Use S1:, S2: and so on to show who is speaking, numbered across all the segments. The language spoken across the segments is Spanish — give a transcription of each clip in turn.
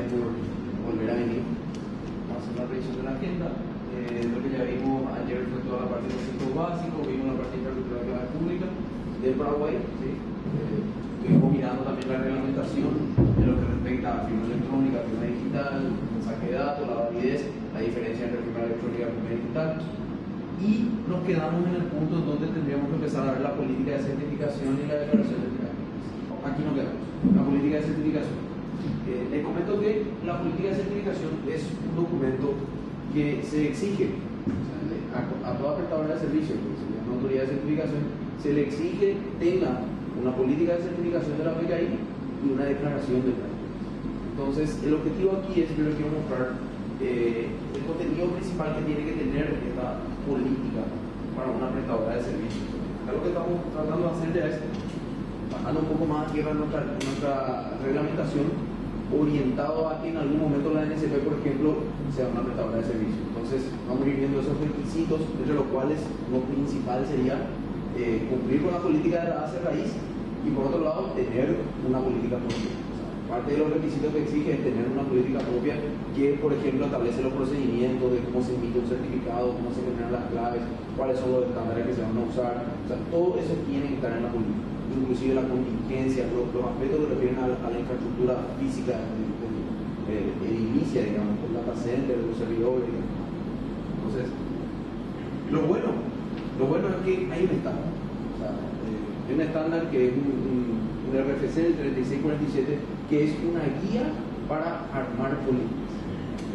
S1: gracias por volver a venir. Vamos a hacer una revisión de la agenda. Lo que ya vimos ayer fue toda la parte de conceptos básicos, vimos la parte de infraestructura de clave pública del Paraguay. ¿Sí? Estuvimos mirando también la reglamentación en lo que respecta a firma electrónica, firma digital, mensaje de datos, la validez, la diferencia entre firma electrónica y firma digital. Y nos quedamos en el punto donde tendríamos que empezar a ver la política de certificación y la declaración de trámites. Aquí nos quedamos, la política de certificación. Les comento que la política de certificación es un documento que se exige a toda prestadora de servicios, que se llama autoridad de certificación, se le exige que tenga una política de certificación de la PKI y una declaración de trámites. Entonces, el objetivo aquí es, yo les quiero mostrar el contenido principal que tiene que tener esta política para una prestadora de servicios. Acá lo que estamos tratando de hacer ya es bajando un poco más a tierra nuestra reglamentación, orientado a que en algún momento la NSP, por ejemplo, sea una prestadora de servicios. Entonces, vamos a ir viendo esos requisitos, entre los cuales lo principal sería cumplir con la política de la base raíz y, por otro lado, tener una política propia. Parte de los requisitos que exige es tener una política propia que, por ejemplo, establece los procedimientos de cómo se emite un certificado, cómo se generan las claves, cuáles son los estándares que se van a usar. O sea, todo eso tiene que estar en la política, inclusive la contingencia, los aspectos que refieren a la infraestructura física edilicia, digamos, el data center, los servidores. Entonces, lo bueno es que hay un estándar. O sea, hay un estándar que es un RFC del 3647, que es una guía para armar políticas.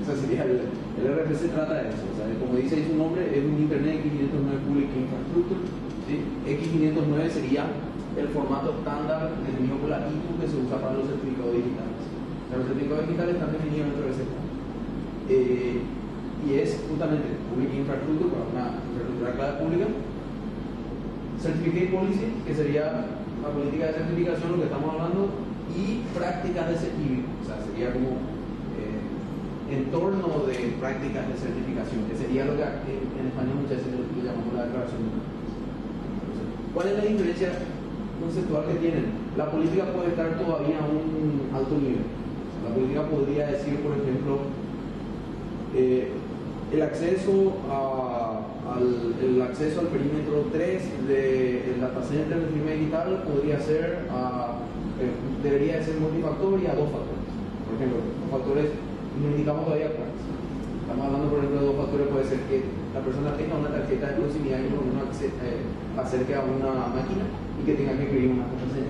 S1: Esa sería el RFC trata de eso. O sea, como dice ahí su nombre, es un Internet X509 Public Infrastructure. ¿Sí? X509 sería el formato estándar definido por la ITU que se usa para los certificados digitales. O sea, los certificados digitales están definidos dentro de ese estándar. Y es justamente Public Infrastructure para una infraestructura clave pública. Certificate Policy, que sería la política de certificación, lo que estamos hablando, y prácticas de certificación, o sea, sería como entorno de prácticas de certificación, que sería lo que en español muchas veces lo llamamos la declaración de trámites. ¿Cuál es la diferencia conceptual que tienen? La política puede estar todavía a un alto nivel. La política podría decir, por ejemplo, el acceso al perímetro 3 del data center de firma digital podría ser debería de ser multifactor y a dos factores. Por ejemplo, los factores no indicamos todavía cuáles. Estamos hablando, por ejemplo, de dos factores. Puede ser que la persona tenga una tarjeta de proximidad y uno acerque a una máquina y que tenga que escribir una contraseña.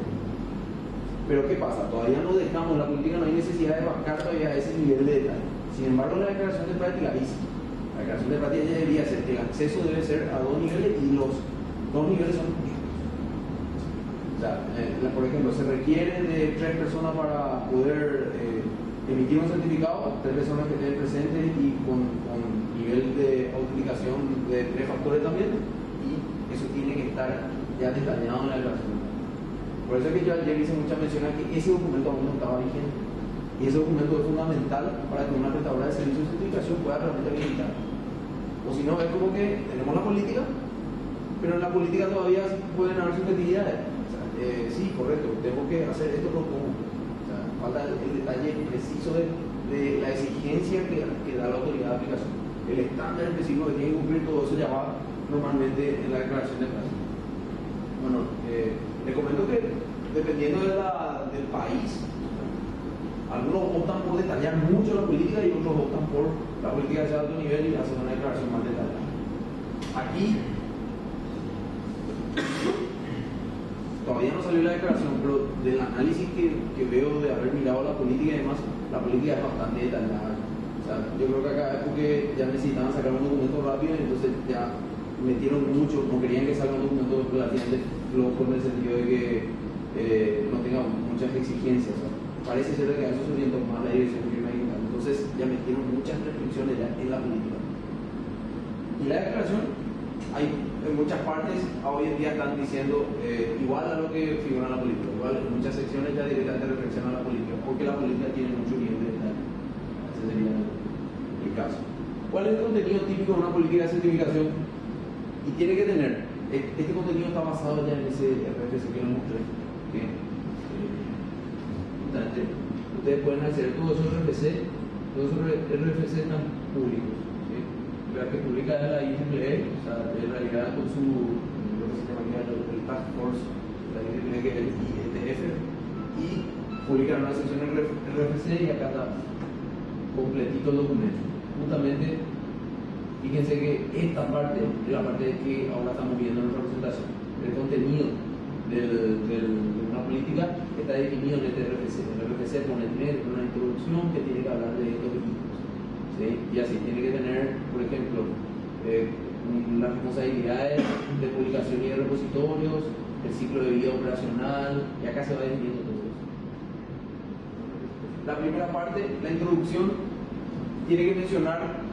S1: Pero ¿qué pasa? Todavía no dejamos, la política no hay necesidad de bajar todavía a ese nivel de detalle. Sin embargo, la declaración de práctica dice: la declaración de práctica ya debería ser que el acceso debe ser a dos niveles y los dos niveles son justos. O sea, por ejemplo, se requiere de 3 personas para poder emitir un certificado, 3 personas que estén presentes y con nivel de autenticación de 3 factores también, y eso tiene que estar ya detallado en la declaración. Por eso es que yo ayer hice mucha mención a que ese documento aún no estaba vigente. Y ese documento es fundamental para que una prestadora de servicios de certificación pueda realmente habilitar. O si no, es como que tenemos la política, pero en la política todavía pueden haber subjetividades. O sea, sí, correcto, tengo que hacer esto, pero ¿cómo? O sea, falta el detalle preciso de la exigencia que da la autoridad de aplicación. El estándar específico que tiene que cumplir, todo eso ya va normalmente en la declaración de práctica. Bueno, les comento que dependiendo del país, algunos optan por detallar mucho la política y otros optan por la política de alto nivel y hacer una declaración más detallada. Aquí todavía no salió la declaración, pero del análisis que veo de haber mirado la política y demás, la política es bastante detallada. O sea, yo creo que acá es porque ya necesitaban sacar un documento rápido y entonces ya metieron mucho, no querían que salga un documento relativamente flojo en el sentido de que no tenga muchas exigencias. O sea, parece ser que a eso se orientó más la dirección de firma digital. Entonces ya metieron muchas restricciones ya en la política. Y la declaración, hay en muchas partes hoy en día están diciendo igual a lo que figura en la política, igual en muchas secciones ya directamente reflexionan la política, porque la política tiene mucho nivel de detalle. Ese sería el caso. ¿Cuál es el contenido típico de una política de certificación? Y tiene que tener, este contenido está basado ya en ese RFC que les mostré, que ustedes pueden acceder a todos esos RFC están públicos. ¿Sí? La que publica es la IEEE, o sea, en realidad con su, lo que se llamaría el Task Force, la IEEE que es el IETF, y publican una sección en RFC y acá está completito el documento. Justamente, fíjense que esta parte es la parte que ahora estamos viendo en nuestra presentación. El contenido de una política está definido en este RFC. El RFC pone una introducción que tiene que hablar de estos equipos, ¿sí? Y así tiene que tener, por ejemplo, las responsabilidades de publicación y de repositorios, el ciclo de vida operacional, y acá se va definiendo todo eso. La primera parte, la introducción, tiene que mencionar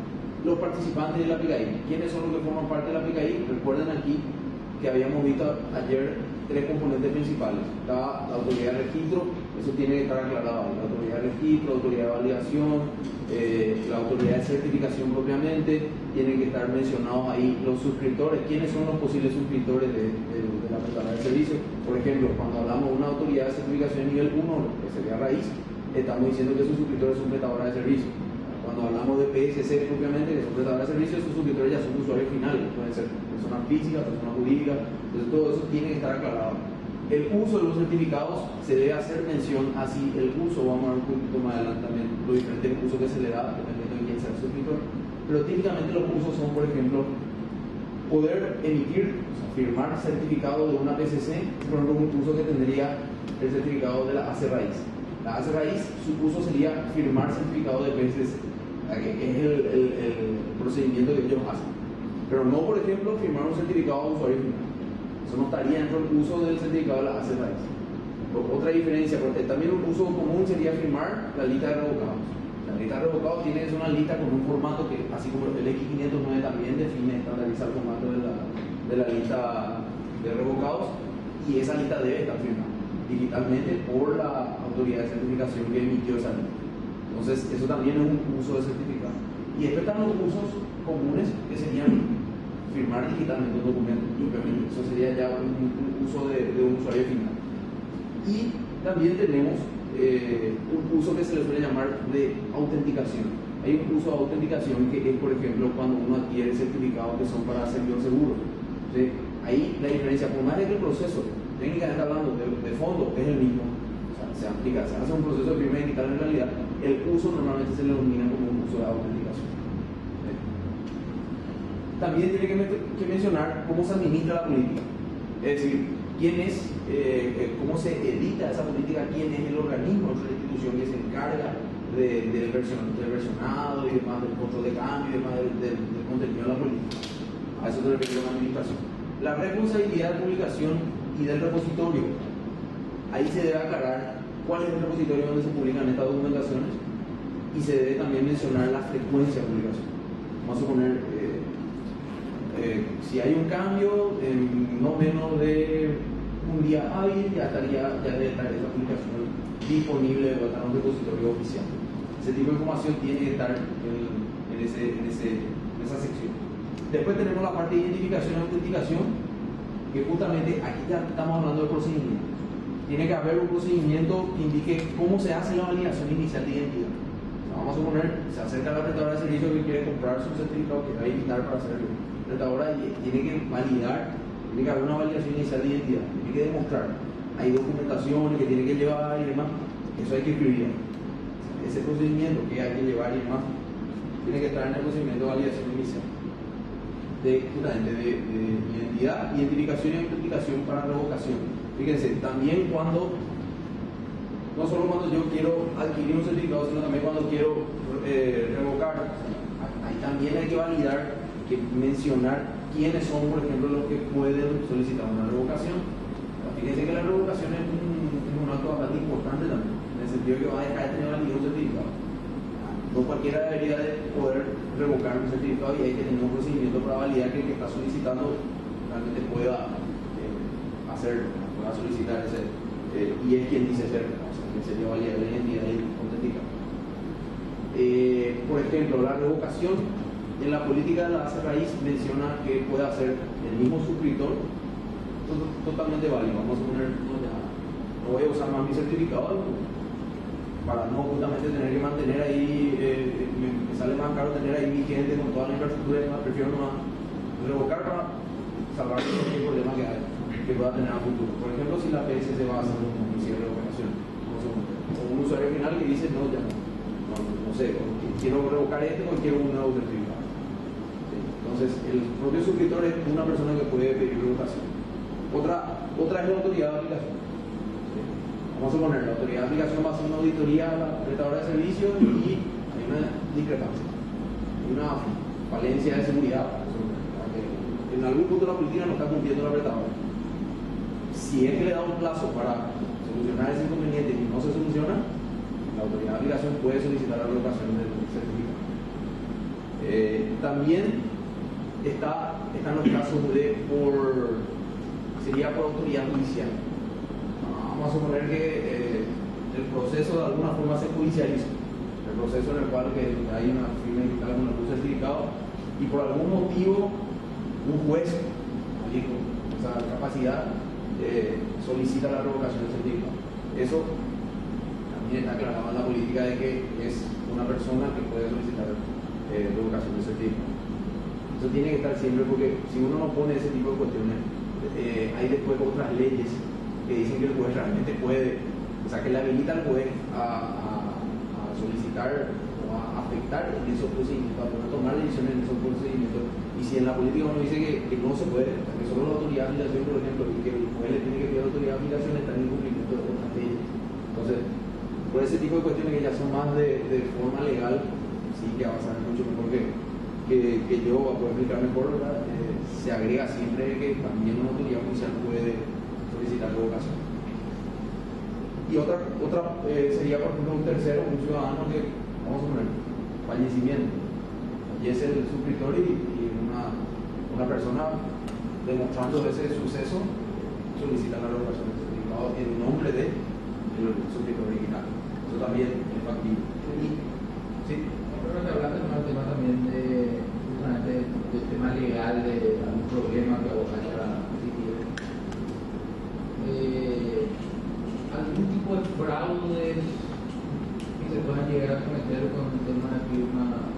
S1: los participantes de la PKI. ¿Quiénes son los que forman parte de la PKI? Recuerden aquí que habíamos visto ayer tres componentes principales. Está la autoridad de registro, eso tiene que estar aclarado ahí. La autoridad de registro, la autoridad de validación, la autoridad de certificación propiamente, tienen que estar mencionados ahí los suscriptores. ¿Quiénes son los posibles suscriptores de la prestadora de servicio? Por ejemplo, cuando hablamos de una autoridad de certificación nivel 1, que sería raíz, estamos diciendo que sus suscriptores son prestadoras de servicio. Cuando hablamos de PSC propiamente, que son prestadoras de servicios, sus suscriptores ya son usuarios finales, pueden ser personas físicas, personas jurídicas, entonces todo eso tiene que estar aclarado. El uso de los certificados se debe hacer mención así, el uso, vamos a ver un poquito más adelante también, los diferentes usos que se le da, dependiendo de quién sea el suscriptor, pero típicamente los usos son, por ejemplo, poder emitir, o sea, firmar certificado de una PSC, por ejemplo, un uso que tendría el certificado de la AC Raíz. La AC Raíz, su uso sería firmar certificado de PSC, que es el procedimiento que ellos hacen. Pero no, por ejemplo, firmar un certificado de usuario final. Eso no estaría dentro del uso del certificado de la AC Raíz. Otra diferencia, porque también un uso común sería firmar la lista de revocados. La lista de revocados tiene una lista con un formato que, así como el X509 también define, estandariza el formato de la lista de revocados, y esa lista debe estar firmada digitalmente por la autoridad de certificación que emitió esa lista. Entonces, eso también es un uso de certificado. Y después están los usos comunes que serían firmar digitalmente un documento, simplemente. Eso sería ya un uso de un usuario final. Y también tenemos un uso que se le suele llamar de autenticación. Hay un uso de autenticación que es, por ejemplo, cuando uno adquiere certificados que son para servidor seguro. ¿Sí? Ahí la diferencia, por más de que el proceso, técnicamente hablando de fondo, es el mismo. O sea, se aplica, se hace un proceso de firma digital en realidad, el uso normalmente se le denomina como un uso de autenticación. ¿Sí? También tiene que mencionar cómo se administra la política. Es decir, quién es, cómo se edita esa política, quién es el organismo, la institución que se encarga del versionado y demás, del control de cambio y demás del contenido de la política. A eso se refiere la administración. La responsabilidad de publicación y del repositorio. Ahí se debe aclarar cuál es el repositorio donde se publican estas documentaciones y se debe también mencionar la frecuencia de publicación. Vamos a suponer, si hay un cambio, en no menos de un día hábil ya debe estar esa publicación disponible para un repositorio oficial. Ese tipo de información tiene que estar en esa sección. Después tenemos la parte de identificación y autenticación, que justamente aquí ya estamos hablando de procedimiento. Tiene que haber un procedimiento que indique cómo se hace la validación inicial de identidad. O sea, vamos a suponer, se acerca a la prestadora de servicio que quiere comprar su certificado, que va a invitar para hacer prestadora, y tiene que validar, tiene que haber una validación inicial de identidad, tiene que demostrar. Hay documentaciones que tiene que llevar y demás, eso hay que escribir. Ese procedimiento que hay que llevar y demás, tiene que estar en el procedimiento de validación inicial. Justamente de identidad, identificación y autenticación para revocación. Fíjense, también no solo cuando yo quiero adquirir un certificado, sino también cuando quiero revocar, ahí también hay que validar, que mencionar quiénes son, por ejemplo, los que pueden solicitar una revocación. Fíjense que la revocación es un acto bastante importante también, en el sentido que va a dejar de tener validez un certificado. No cualquiera debería de poder revocar un certificado, y hay que tener un procedimiento para validar que el que está solicitando realmente pueda solicitar ese, y es quien dice ser, o sea, que sería validar la identidad y autenticar. Por ejemplo, la revocación en la política de la AC Raíz menciona que puede hacer el mismo suscriptor, totalmente válido. Vamos a poner, no voy a usar más mi certificado, para no justamente tener que mantener ahí, me sale más caro tener ahí mi gente con toda la infraestructura y demás, prefiero nomás revocar para salvar cualquier problema que pueda tener a futuro. Por ejemplo, si la PS se va a hacer un cierre de operación, o un usuario final que dice, no, ya no sé, quiero revocar o quiero un nuevo certificado. ¿Sí? Entonces, el propio suscriptor es una persona que puede pedir revocación. Otra es la autoridad de aplicación. ¿Sí? Vamos a suponer, la autoridad de aplicación va a hacer una auditoría a la prestadora de servicios y hay una discrepancia, hay una falencia de seguridad. En algún punto la política no está cumpliendo la prestadora. Si es que le da un plazo para solucionar ese inconveniente y no se soluciona, la autoridad de aplicación puede solicitar la revocación del certificado. También están los casos sería por autoridad judicial. Vamos a suponer que el proceso de alguna forma se judicializa. El proceso en el cual hay una firma digital con algún certificado y por algún motivo un juez, alguien con esa capacidad, solicita la revocación del certificado. Eso también está aclarado en la política de que es una persona que puede solicitar revocación del certificado. Eso tiene que estar siempre porque si uno no pone ese tipo de cuestiones, hay después otras leyes que dicen que el juez realmente puede, o sea, que le habilita al juez a solicitar o a afectar en esos procedimientos, a poder tomar decisiones en esos procedimientos. Y si en la política uno dice que no se puede, que solo la autoridad de aplicación, por ejemplo, y que el juez le tiene que pedir a la autoridad de aplicación, está en incumplimiento de otras leyes. Entonces, por ese tipo de cuestiones que ya son más de forma legal, sí que va a ser mucho mejor que yo, a poder explicar mejor, ¿verdad? Se agrega siempre que también una autoridad judicial puede solicitar revocación. Y otra sería, por ejemplo, un tercero, un ciudadano que, vamos a poner, fallecimiento. Y es el suscriptor y una persona demostrando ese suceso solicita la revocación del certificado en nombre del suscriptor original. Eso también es factible. ¿Sí?
S2: Creo que hablaste con el tema también del tema legal, de algún problema que haya existido. ¿Algún tipo de fraude que se puedan llegar a cometer con el tema de firma?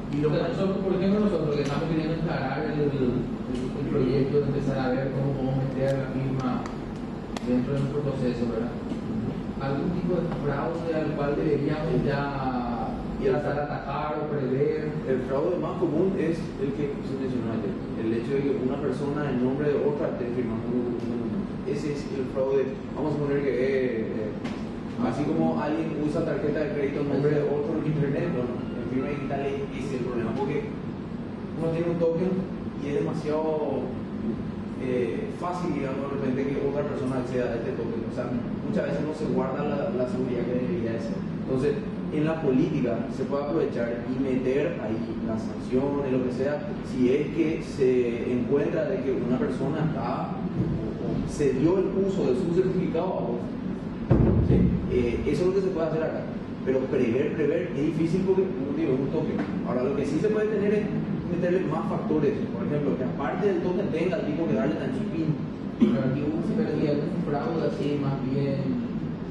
S2: Y nosotros, por ejemplo, nosotros que estamos queriendo encarar el proyecto, de empezar a ver cómo podemos meter la firma dentro de nuestro proceso, ¿verdad? ¿Algún tipo de fraude al cual deberíamos ya tratar de atacar o prever?
S1: El fraude más común es el que se mencionó ayer, el hecho de que una persona en nombre de otra esté firmando un documento. Ese es el fraude. Vamos a poner que así como alguien usa tarjeta de crédito en nombre de otro en internet, bueno, en firma digital es el problema, porque uno tiene un token y es demasiado fácil, digamos, de repente que otra persona acceda a este token. O sea, muchas veces no se guarda la seguridad que debería ser. Entonces, en la política se puede aprovechar y meter ahí las sanciones, lo que sea, si es que se encuentra de que una persona se dio el uso de su certificado a otro. ¿Sí? Eso es lo que se puede hacer acá. Pero prever es difícil porque, como digo, es un token. Ahora, lo que sí se puede tener es meterle más factores. Por ejemplo, que aparte del token tenga el tipo que darle tan chipín.
S2: Pero aquí se perdía un fraude así, más bien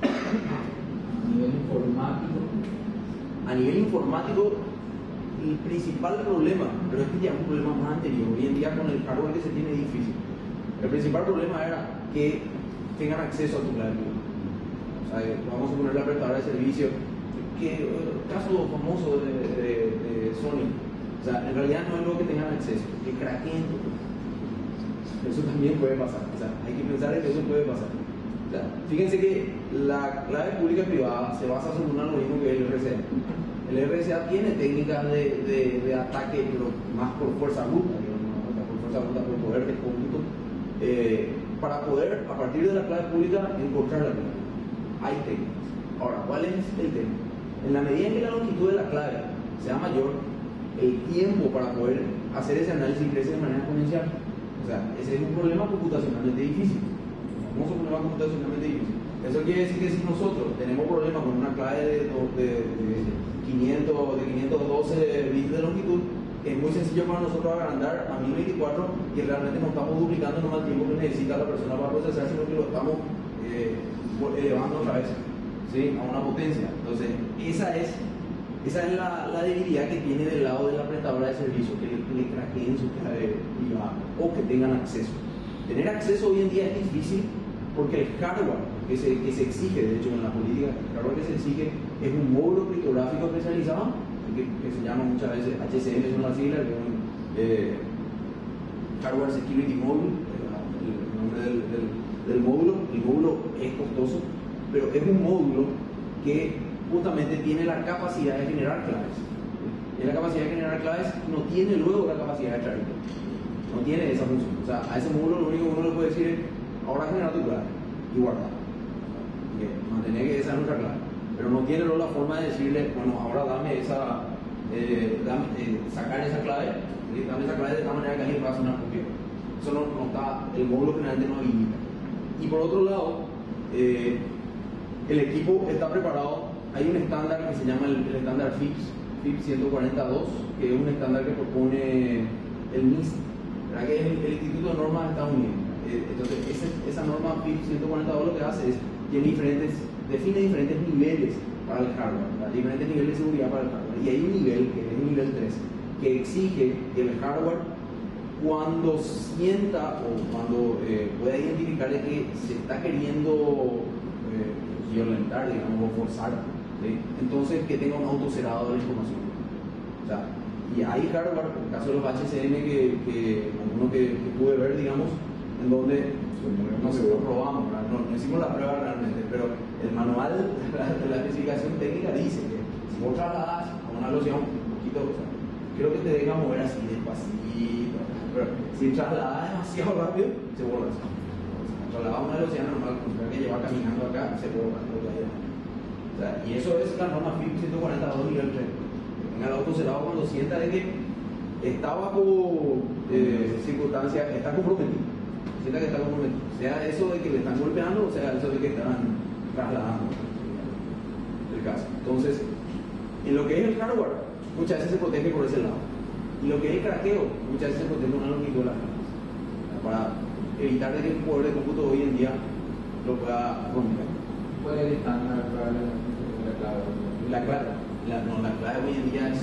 S2: a nivel informático.
S1: A nivel informático, el principal problema, pero es que ya es un problema más anterior. Hoy en día, con el hardware que se tiene, es difícil. El principal problema era que tengan acceso a tu clave. O sea, vamos a poner la prestadora de servicio, que caso famoso de Sony. O sea, en realidad no es lo que tengan acceso, que craqueen. Eso también puede pasar. O sea, hay que pensar en que eso puede pasar. O sea, fíjense que la clave pública y privada se basa sobre un algoritmo que es el RSA. El RSA tiene técnicas de ataque, pero más por fuerza bruta, digamos, por fuerza bruta, por poder de cómputo, para poder, a partir de la clave pública, encontrar la clave. Hay técnicas. Ahora, ¿cuál es el tema? En la medida en que la longitud de la clave sea mayor, el tiempo para poder hacer ese análisis crece de manera exponencial. O sea, ese es un problema computacionalmente difícil. Un problema computacionalmente difícil. Eso quiere decir que si nosotros tenemos problemas con una clave de 512 bits de longitud, es muy sencillo para nosotros agrandar a 1024 y realmente no estamos duplicando nomás el tiempo que necesita la persona para procesar, sino que lo estamos elevando otra vez. ¿sí? A una potencia. Entonces, esa es la debilidad que tiene del lado de la prestadora de servicio, que le craqueen su clave privada o que tengan acceso. Tener acceso hoy en día es difícil porque el hardware que se exige, de hecho en la política, el hardware que se exige es un módulo criptográfico especializado, que se llama muchas veces HCM, son las siglas, que es un Hardware Security Module, el nombre del módulo. El módulo es costoso, pero es un módulo que justamente tiene la capacidad de generar claves. Y la capacidad de generar claves no tiene luego la capacidad de extraer. No tiene esa función. O sea, a ese módulo lo único que uno le puede decir es, ahora genera tu clave y guarda. Mantener que esa es nuestra clave. Pero no tiene luego la forma de decirle, bueno, ahora dame esa, sacar esa clave, dame esa clave de tal manera que alguien pueda hacer una copia. Eso no está, el módulo generalmente no habilita. Y por otro lado, el equipo está preparado. Hay un estándar que se llama el estándar FIPS 142, que es un estándar que propone el NIST, ¿verdad? Que es el Instituto de Normas de Estados Unidos. Entonces, esa norma FIPS 142 lo que hace es define diferentes niveles para el hardware, ¿verdad? Diferentes niveles de seguridad para el hardware. Y hay un nivel, que es el nivel 3, que exige que el hardware, cuando sienta o cuando pueda identificar de que se está queriendo violentar, digamos, o forzar, ¿sí? Entonces que tenga un autocerado de la información. O sea, y hay hardware, en el caso de los HCM, algunos que pude ver, digamos, en donde no se lo probamos, no hicimos la prueba realmente, pero el manual de la especificación técnica dice que si vos trasladas a una velocidad un poquito, o sea, creo que te deja mover así despacito, pero si trasladas demasiado rápido, se borra. Trasladas a una velocidad normal, como que lleva caminando acá, se borra. O sea, y eso es la norma FIPS 142 nivel 3. Tenga el autocerado cuando sienta de que está bajo circunstancias, está comprometido. Sienta que está comprometido. Sea eso de que le están golpeando, o sea eso de que están trasladando. El caso. Entonces, en lo que es el hardware, muchas veces se protege por ese lado. Y lo que es el craqueo, muchas veces se protege con una longitud de las capas. Para evitar de que el poder de cómputo hoy en día lo pueda romper.
S2: ¿Cuál es el estándar para la clave?
S1: La clave hoy en día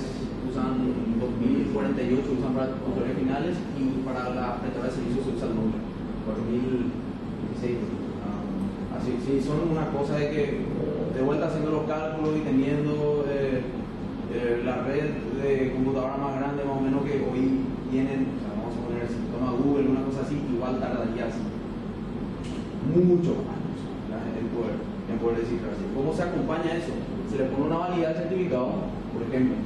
S1: usan 2048, usan para controles finales, y para la prestadora de servicios se usa el nombre 4016. Así, sí, son una cosa de que de vuelta haciendo los cálculos y teniendo la red de computadora más grande más o menos que hoy tienen, o sea, vamos a poner, si toma Google, una cosa así, igual tardaría así muchos años en poder descifrarse. ¿Cómo se acompaña eso? Se le pone una validad de certificado, por ejemplo,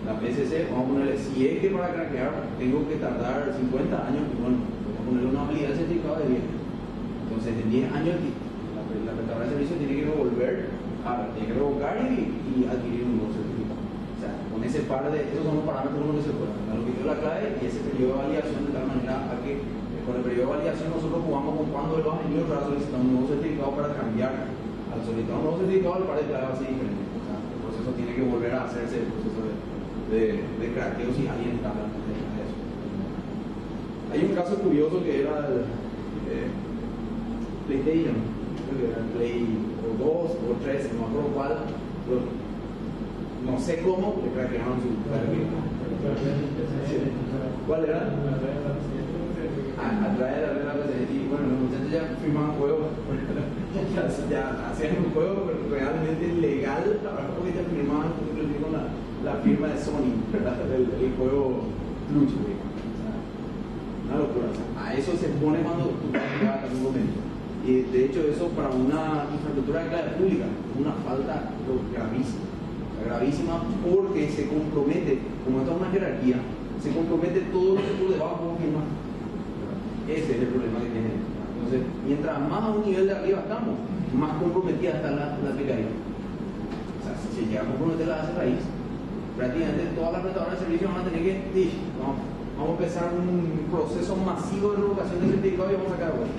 S1: la PCC, vamos a ponerle, si es que para craquear tengo que tardar 50 años, bueno, vamos a ponerle una validad de certificado de 10. Entonces, en 10 años la prestadora de servicio tiene que revocar y adquirir un nuevo certificado. O sea, con ese par de, esos son los parámetros con los que se pueden, la longitud de la clave y ese periodo de validación, de tal manera a que con el periodo de validación nosotros jugamos con cuando él va a venir para solicitar un nuevo certificado para cambiar. Al solicitar un nuevo certificado, el par de clave va a ser diferente. O sea, el proceso tiene que volver a hacerse, el proceso de craqueo si alguien está hablando de eso. Hay un caso curioso que era el PlayStation, creo que era el Play 2 o 3, no me acuerdo cuál, pero no sé cómo le craquearon su clave. ¿Cuál era? A través de la regla y bueno, los muchachos ya firmaban juegos, ya hacían un juego realmente legal, porque ya firmaban con la firma de Sony, el juego Lucho. Una locura. O sea, a eso se pone cuando tú vas a un momento. Y de hecho eso para una infraestructura de clave pública es una falta gravísima, porque se compromete, como está una jerarquía, se compromete todo lo que por debajo vos firmas. Ese es el problema que tiene. Entonces, mientras más a un nivel de arriba estamos, más comprometida está la aplicación. O sea, si se llega a comprometer la base raíz, prácticamente todas las prestadoras de servicios van a tener que, vamos a empezar un proceso masivo de revocación de certificado y vamos a sacar bueno.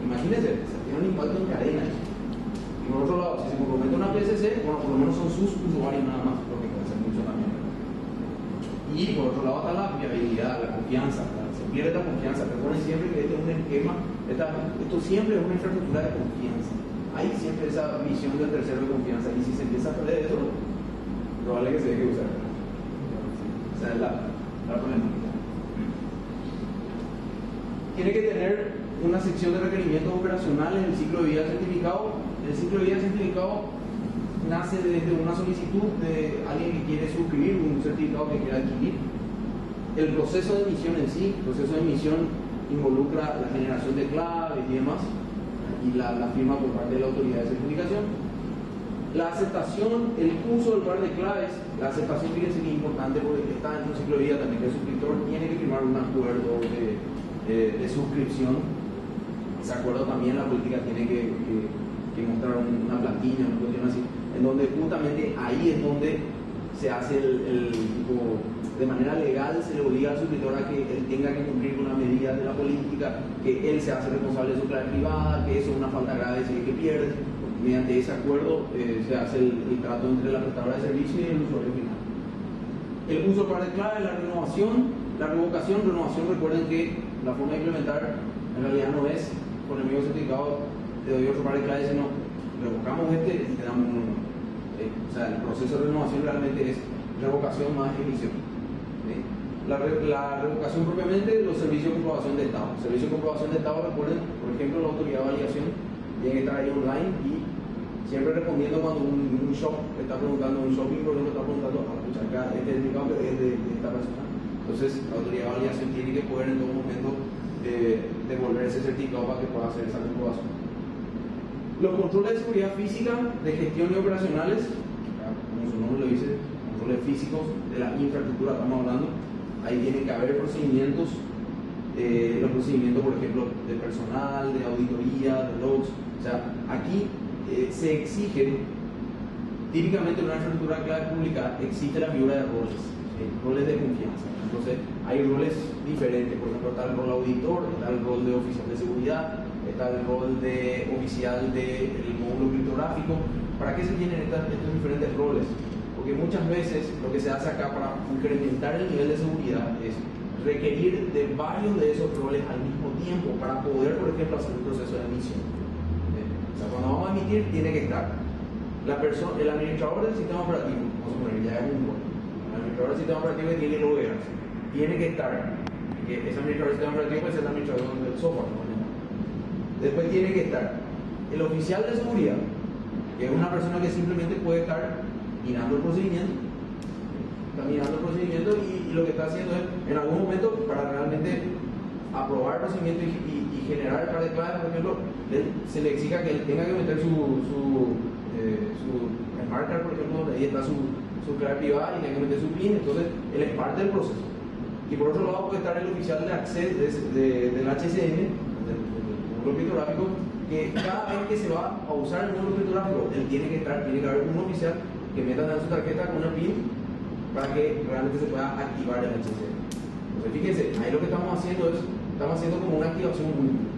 S1: Imagínense, se tiene un impacto en cadena. Y por otro lado, si se compromete una PCC, bueno, por lo menos son sus usuarios nada más, lo que puede ser mucho también. Y por otro lado está la viabilidad, la confianza. Se pierde la confianza. Recuerden siempre que este es un esquema, esto siempre es una infraestructura de confianza. hay siempre esa visión del tercero de confianza, y si se empieza a perder eso, probable que se deje de usar. O sea, es la problemática. Tiene que tener una sección de requerimientos operacionales en el ciclo de vida del certificado. El ciclo de vida del certificado nace desde una solicitud de alguien que quiere suscribir un certificado que quiera adquirir. El proceso de emisión en sí, el proceso de emisión involucra la generación de claves y demás, y la firma por parte de la autoridad de certificación. La aceptación, el uso del par de claves, la aceptación, fíjense que es importante porque está en un ciclo de vida también que el suscriptor tiene que firmar un acuerdo de suscripción. Ese acuerdo también la política tiene que mostrar una plantilla, una cuestión así, en donde justamente ahí es donde se hace de manera legal, se le obliga al suscriptor a que él tenga que cumplir con una medida de la política, que él se hace responsable de su clave privada, que eso es una falta grave si es que pierde. Mediante ese acuerdo se hace el trato entre la prestadora de servicio y el usuario final. El uso del par de clave, la renovación, la revocación. Recuerden que la forma de implementar en realidad no es con el mismo certificado te doy otro par de claves, sino revocamos y te damos uno. O sea, el proceso de renovación realmente es revocación más emisión. La revocación propiamente, los servicios de comprobación de estado. Servicios de comprobación de estado, recuerden, por ejemplo, la autoridad de validación tiene que estar ahí online y siempre respondiendo cuando un shop está preguntando, un shopping por ejemplo está preguntando, escucha, acá este certificado es de esta persona. Entonces, la autoridad de validación tiene que poder en todo momento devolver ese certificado para que pueda hacer esa comprobación. Los controles de seguridad física, de gestión y operacionales, como su nombre lo dice, controles físicos de la infraestructura estamos hablando. Ahí tienen que haber procedimientos, los procedimientos, por ejemplo, de personal, de auditoría, de logs. O sea, aquí se exige, típicamente en una infraestructura de clave pública, existe la figura de roles, roles de confianza. Entonces, hay roles diferentes. Por ejemplo, está el rol auditor, está el rol de oficial de seguridad, está el rol de oficial del módulo criptográfico. ¿Para qué se tienen estos diferentes roles? Porque muchas veces lo que se hace acá para incrementar el nivel de seguridad es requerir de varios de esos roles al mismo tiempo para poder, por ejemplo, hacer un proceso de emisión. O sea, cuando vamos a emitir, tiene que estar el administrador del sistema operativo, vamos a poner, ya es un rol. El administrador del sistema operativo que tiene que loguearse, tiene que estar, que ese administrador del sistema operativo puede ser el administrador del software, ¿no? Después tiene que estar el oficial de seguridad, que es una persona que simplemente puede estar mirando el procedimiento, está mirando el procedimiento y lo que está haciendo es, en algún momento, para realmente aprobar el procedimiento y generar el par de claves, por ejemplo, se le exija que él tenga que meter su marker, por ejemplo, donde ahí está su clave privada y tenga que meter su PIN. Entonces él es parte del proceso. Y por otro lado puede estar el oficial de acceso del HCM, del módulo criptográfico, que cada vez que se va a usar el módulo criptográfico, él tiene que haber un oficial que meta en su tarjeta con una PIN para que realmente se pueda activar el HCM. Entonces fíjense, ahí lo que estamos haciendo como una activación múltiple,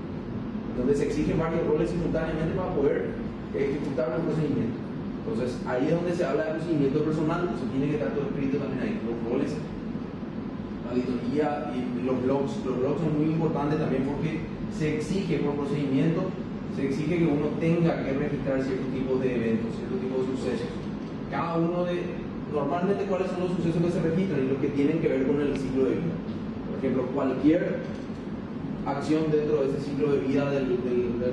S1: donde se exigen varios roles simultáneamente para poder ejecutar un procedimiento. Entonces ahí es donde se habla de procedimiento personal, eso tiene que estar todo escrito también ahí, los roles, la auditoría y los logs. Los logs son muy importantes también porque se exige por procedimiento, se exige que uno tenga que registrar ciertos tipos de eventos, ciertos tipos de sucesos. Cada uno normalmente cuáles son los sucesos que se registran y los que tienen que ver con el ciclo de vida. Por ejemplo, cualquier acción dentro de ese ciclo de vida del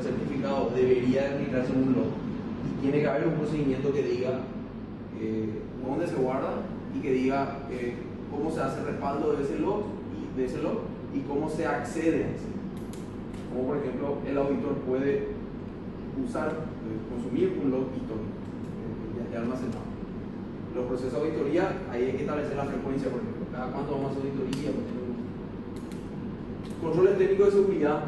S1: certificado debería registrarse en un log. Y tiene que haber un procedimiento que diga dónde se guarda y que diga cómo se hace el respaldo de ese log y cómo se accede a ese. Como por ejemplo, el auditor puede consumir un log histórico ya almacenado. Los procesos de auditoría, ahí hay que establecer la frecuencia, por ejemplo, cada cuánto vamos a hacer auditoría. Controles técnicos de seguridad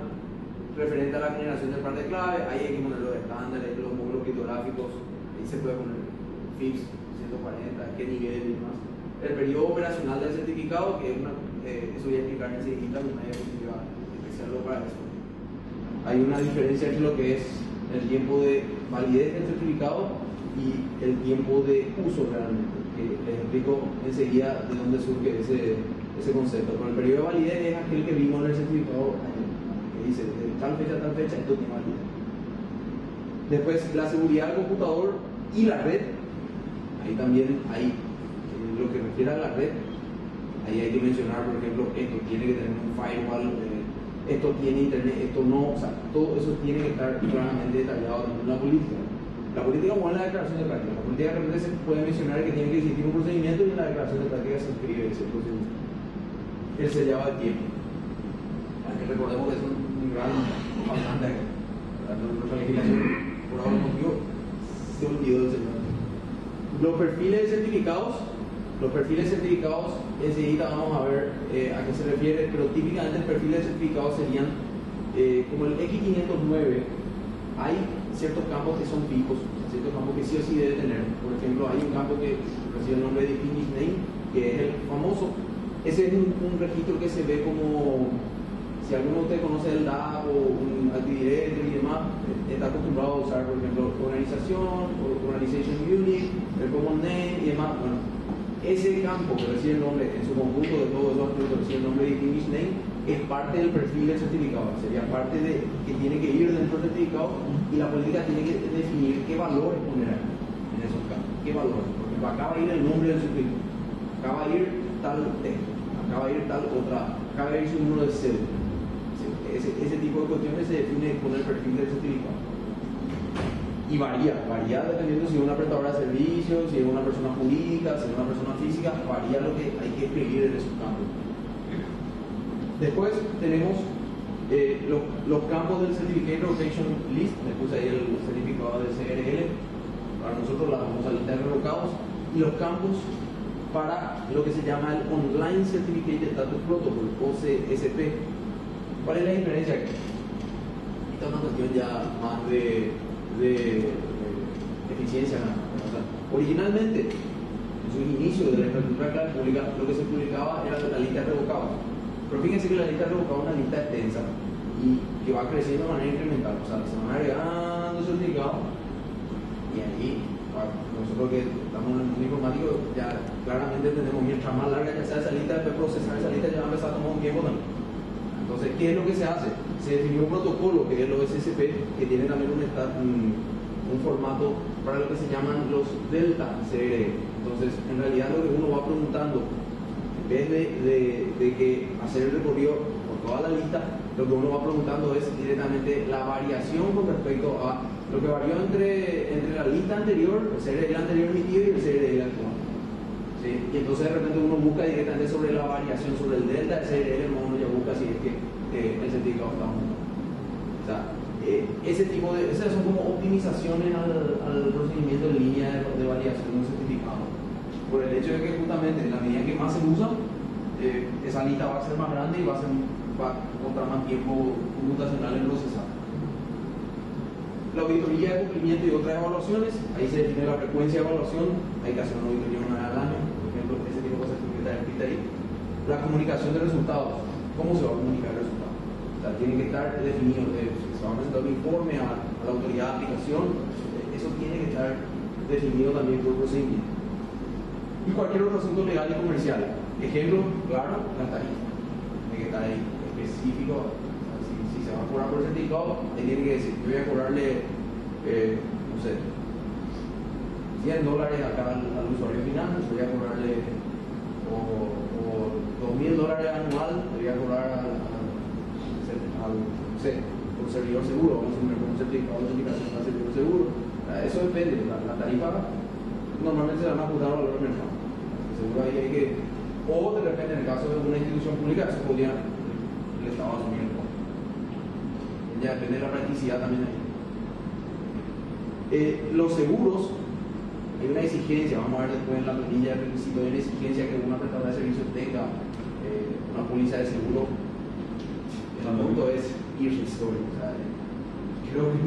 S1: referente a la generación del par de clave, ahí hay que poner los estándares, los módulos criptográficos, ahí se puede poner FIPS 140, qué nivel y demás. El periodo operacional del certificado, que es eso voy a explicar enseguida, una diapositiva especial para eso. Hay una diferencia entre lo que es el tiempo de validez del certificado y el tiempo de uso realmente, que les explico enseguida de dónde surge ese concepto. Pero el periodo de validez es aquel que vimos en el certificado, que dice de tal fecha a tal fecha esto tiene validez. Después, la seguridad del computador y la red. Ahí también hay, lo que refiere a la red, ahí hay que mencionar, por ejemplo, esto tiene que tener un firewall, esto tiene internet, esto no, o sea, todo eso tiene que estar claramente detallado en la política. La política o en la declaración de práctica. La política de repente se puede mencionar que tiene que existir un procedimiento y en la declaración de práctica se escribe ese procedimiento. Él se lleva de tiempo. Recordemos que es un gran faltante acá. Nuestra legislación, por algún motivo, se olvidó del señor. Los perfiles certificados, enseguida vamos a ver a qué se refiere, pero típicamente el perfil de certificados serían como el X509. Hay ciertos campos que son fijos, ciertos campos que sí o sí debe tener. Por ejemplo, hay un campo que recibe el nombre de Distinguished Name, que es el famoso. Ese es un registro que se ve como, si alguno de ustedes conoce el DAP o un Active Directory y demás, está acostumbrado a usar, por ejemplo, organización, organization unit, el common name y demás. Bueno, ese campo que recibe el nombre, en su conjunto de todos esos atributos que recibe el nombre de Distinguished Name, es parte del perfil del certificado, sería parte de que tiene que ir dentro del certificado y la política tiene que definir qué valores poner en esos campos, qué valores, porque acá va a ir el nombre del certificado, acá va a ir tal texto, acá va a ir tal otra, acá va a ir su número de cédula. Ese tipo de cuestiones se define con el perfil del certificado. Y varía dependiendo si es una prestadora de servicios, si es una persona jurídica, si es una persona física, varía lo que hay que escribir en esos campos. Después tenemos los campos del Certificate Rotation List, le puse ahí el certificado de CRL, para nosotros la famosa lista de revocados, y los campos para lo que se llama el Online Certificate Status Protocol, OCSP. ¿Cuál es la diferencia aquí? Esta es una cuestión ya más de eficiencia. O sea, originalmente, en sus inicios de la infraestructura cloud pública, lo que se publicaba era la lista de revocados. Pero fíjense que la lista de revocados es una lista extensa y que va creciendo de manera incremental. O sea, se van agregando certificados y ahí, nosotros que estamos en el mundo informático, ya claramente tenemos, mientras más larga que sea esa lista, después procesar esa lista ya va a empezar a tomar un tiempo también. Entonces, ¿qué es lo que se hace? Se definió un protocolo que es el OSSP, que tiene también un formato para lo que se llaman los Delta CRE. Entonces, en realidad lo que uno va preguntando, en vez de que hacer el recorrido por toda la lista, lo que uno va preguntando es directamente la variación con respecto a lo que varió entre la lista anterior, el CRE anterior emitido y el CRE actual. ¿Sí? Y entonces de repente uno busca directamente sobre la variación, sobre el delta del CRE, uno ya busca si es que el certificado está junto. O sea, esas son como optimizaciones al procedimiento en línea de variación de un certificado. Por el hecho de que justamente en la medida que más se usa, esa lista va a ser más grande y va a contar más tiempo computacional en procesar. La auditoría de cumplimiento y otras evaluaciones, ahí se define la frecuencia de evaluación, hay que hacer una auditoría una vez al año, por ejemplo, ese tipo de cosas que está escrita ahí. La comunicación de resultados, ¿cómo se va a comunicar el resultado? O sea, tiene que estar definido, se va a presentar un informe a la autoridad de aplicación, eso tiene que estar definido también por procedimiento. Y cualquier otro asunto legal y comercial, ejemplo, claro, la tarifa, tiene que estar ahí específico. Si se va a cobrar por el certificado, ahí tiene que decir, yo voy a cobrarle, no sé, $100 acá al usuario final, voy a cobrarle, o $2,000 anual, le voy a cobrar no sé, por servidor seguro, vamos a poner un certificado de autenticación para servidor seguro. Eso depende, la tarifa normalmente se van a ajustar al valor del mercado. Seguro ahí hay que, o de repente en el caso de una institución pública, eso podría el Estado asumir el costo. Ya depende de la practicidad también ahí. Los seguros, hay una exigencia, vamos a ver después en la planilla de requisitos, hay una exigencia que una prestadora de servicios tenga una póliza de seguro. El monto es irrisorio, o sea, creo que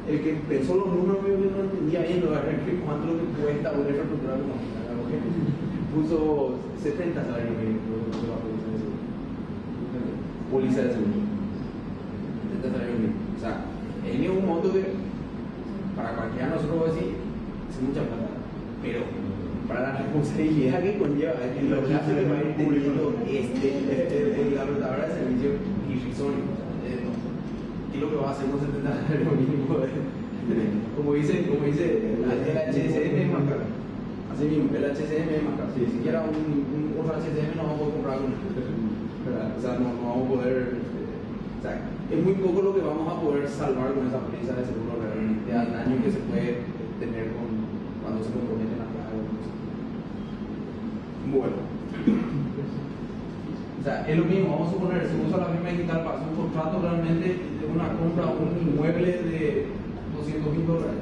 S1: el que pensó los números no entendía bien cuánto lo que cuesta una infraestructura como puso 70 salarios mínimos por la póliza de seguro. 70 salarios mínimos. O sea, es un monto que para cualquiera de nosotros va a decir es mucha plata, pero para la responsabilidad que conlleva el plazo que va a ir teniendo la prestadora de servicio irrisorio, que ¿qué es lo que va a hacer con 70 salarios mínimos? Como dice el HSM es más caro. Así mismo, el HSM es más caro. Si siquiera un curso HSM no vamos a poder comprar con él. O sea, no vamos a poder. O sea, es muy poco lo que vamos a poder salvar con esa póliza de seguro realmente al daño que se puede tener cuando se comprometen a pagar. Bueno. O sea, es lo mismo, vamos a suponer, si usa la firma digital para hacer un contrato realmente de una compra o un inmueble de $200,000.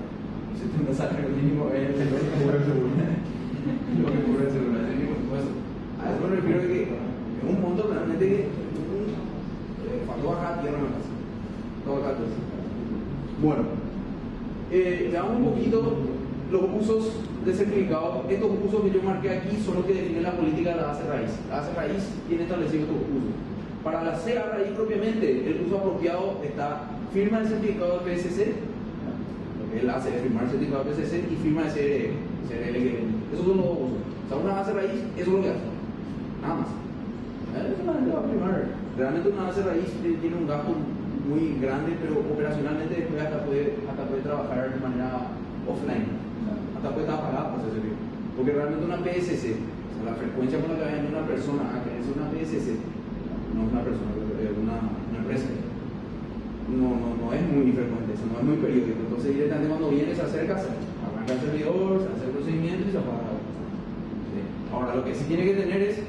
S1: Si te me saca el mínimo, es lo que cubre el seguro. Lo que cubre el seguro, es el mínimo impuesto. A eso me refiero a que es un monto realmente que faltó bajar tierra en la casa. Todo acá. Bueno, veamos un poquito los usos de certificado. Estos usos que yo marqué aquí son los que definen la política de la base raíz. La base raíz tiene establecido estos usos. Para la CA raíz propiamente, el uso apropiado está firma del certificado de PSC, lo que él hace es firmar el certificado de PSC y firma de CRL que vende. Esos son los dos usos. O sea, una base raíz, eso es lo que hace. Nada más. Eso la gente va a firmar. Realmente una base raíz tiene un gasto muy grande, pero operacionalmente después hasta puede trabajar de manera offline. Hasta puede estar pagada por ese servicio. Porque realmente una PSC, o sea, la frecuencia con la que viene una persona a que es una PSC, no es una persona, es una empresa, no es muy frecuente, eso no es muy periódico. Entonces directamente cuando viene se acerca, se arranca el servidor, se hace el procedimiento y se apaga. ¿Sí? Ahora lo que sí tiene que tener es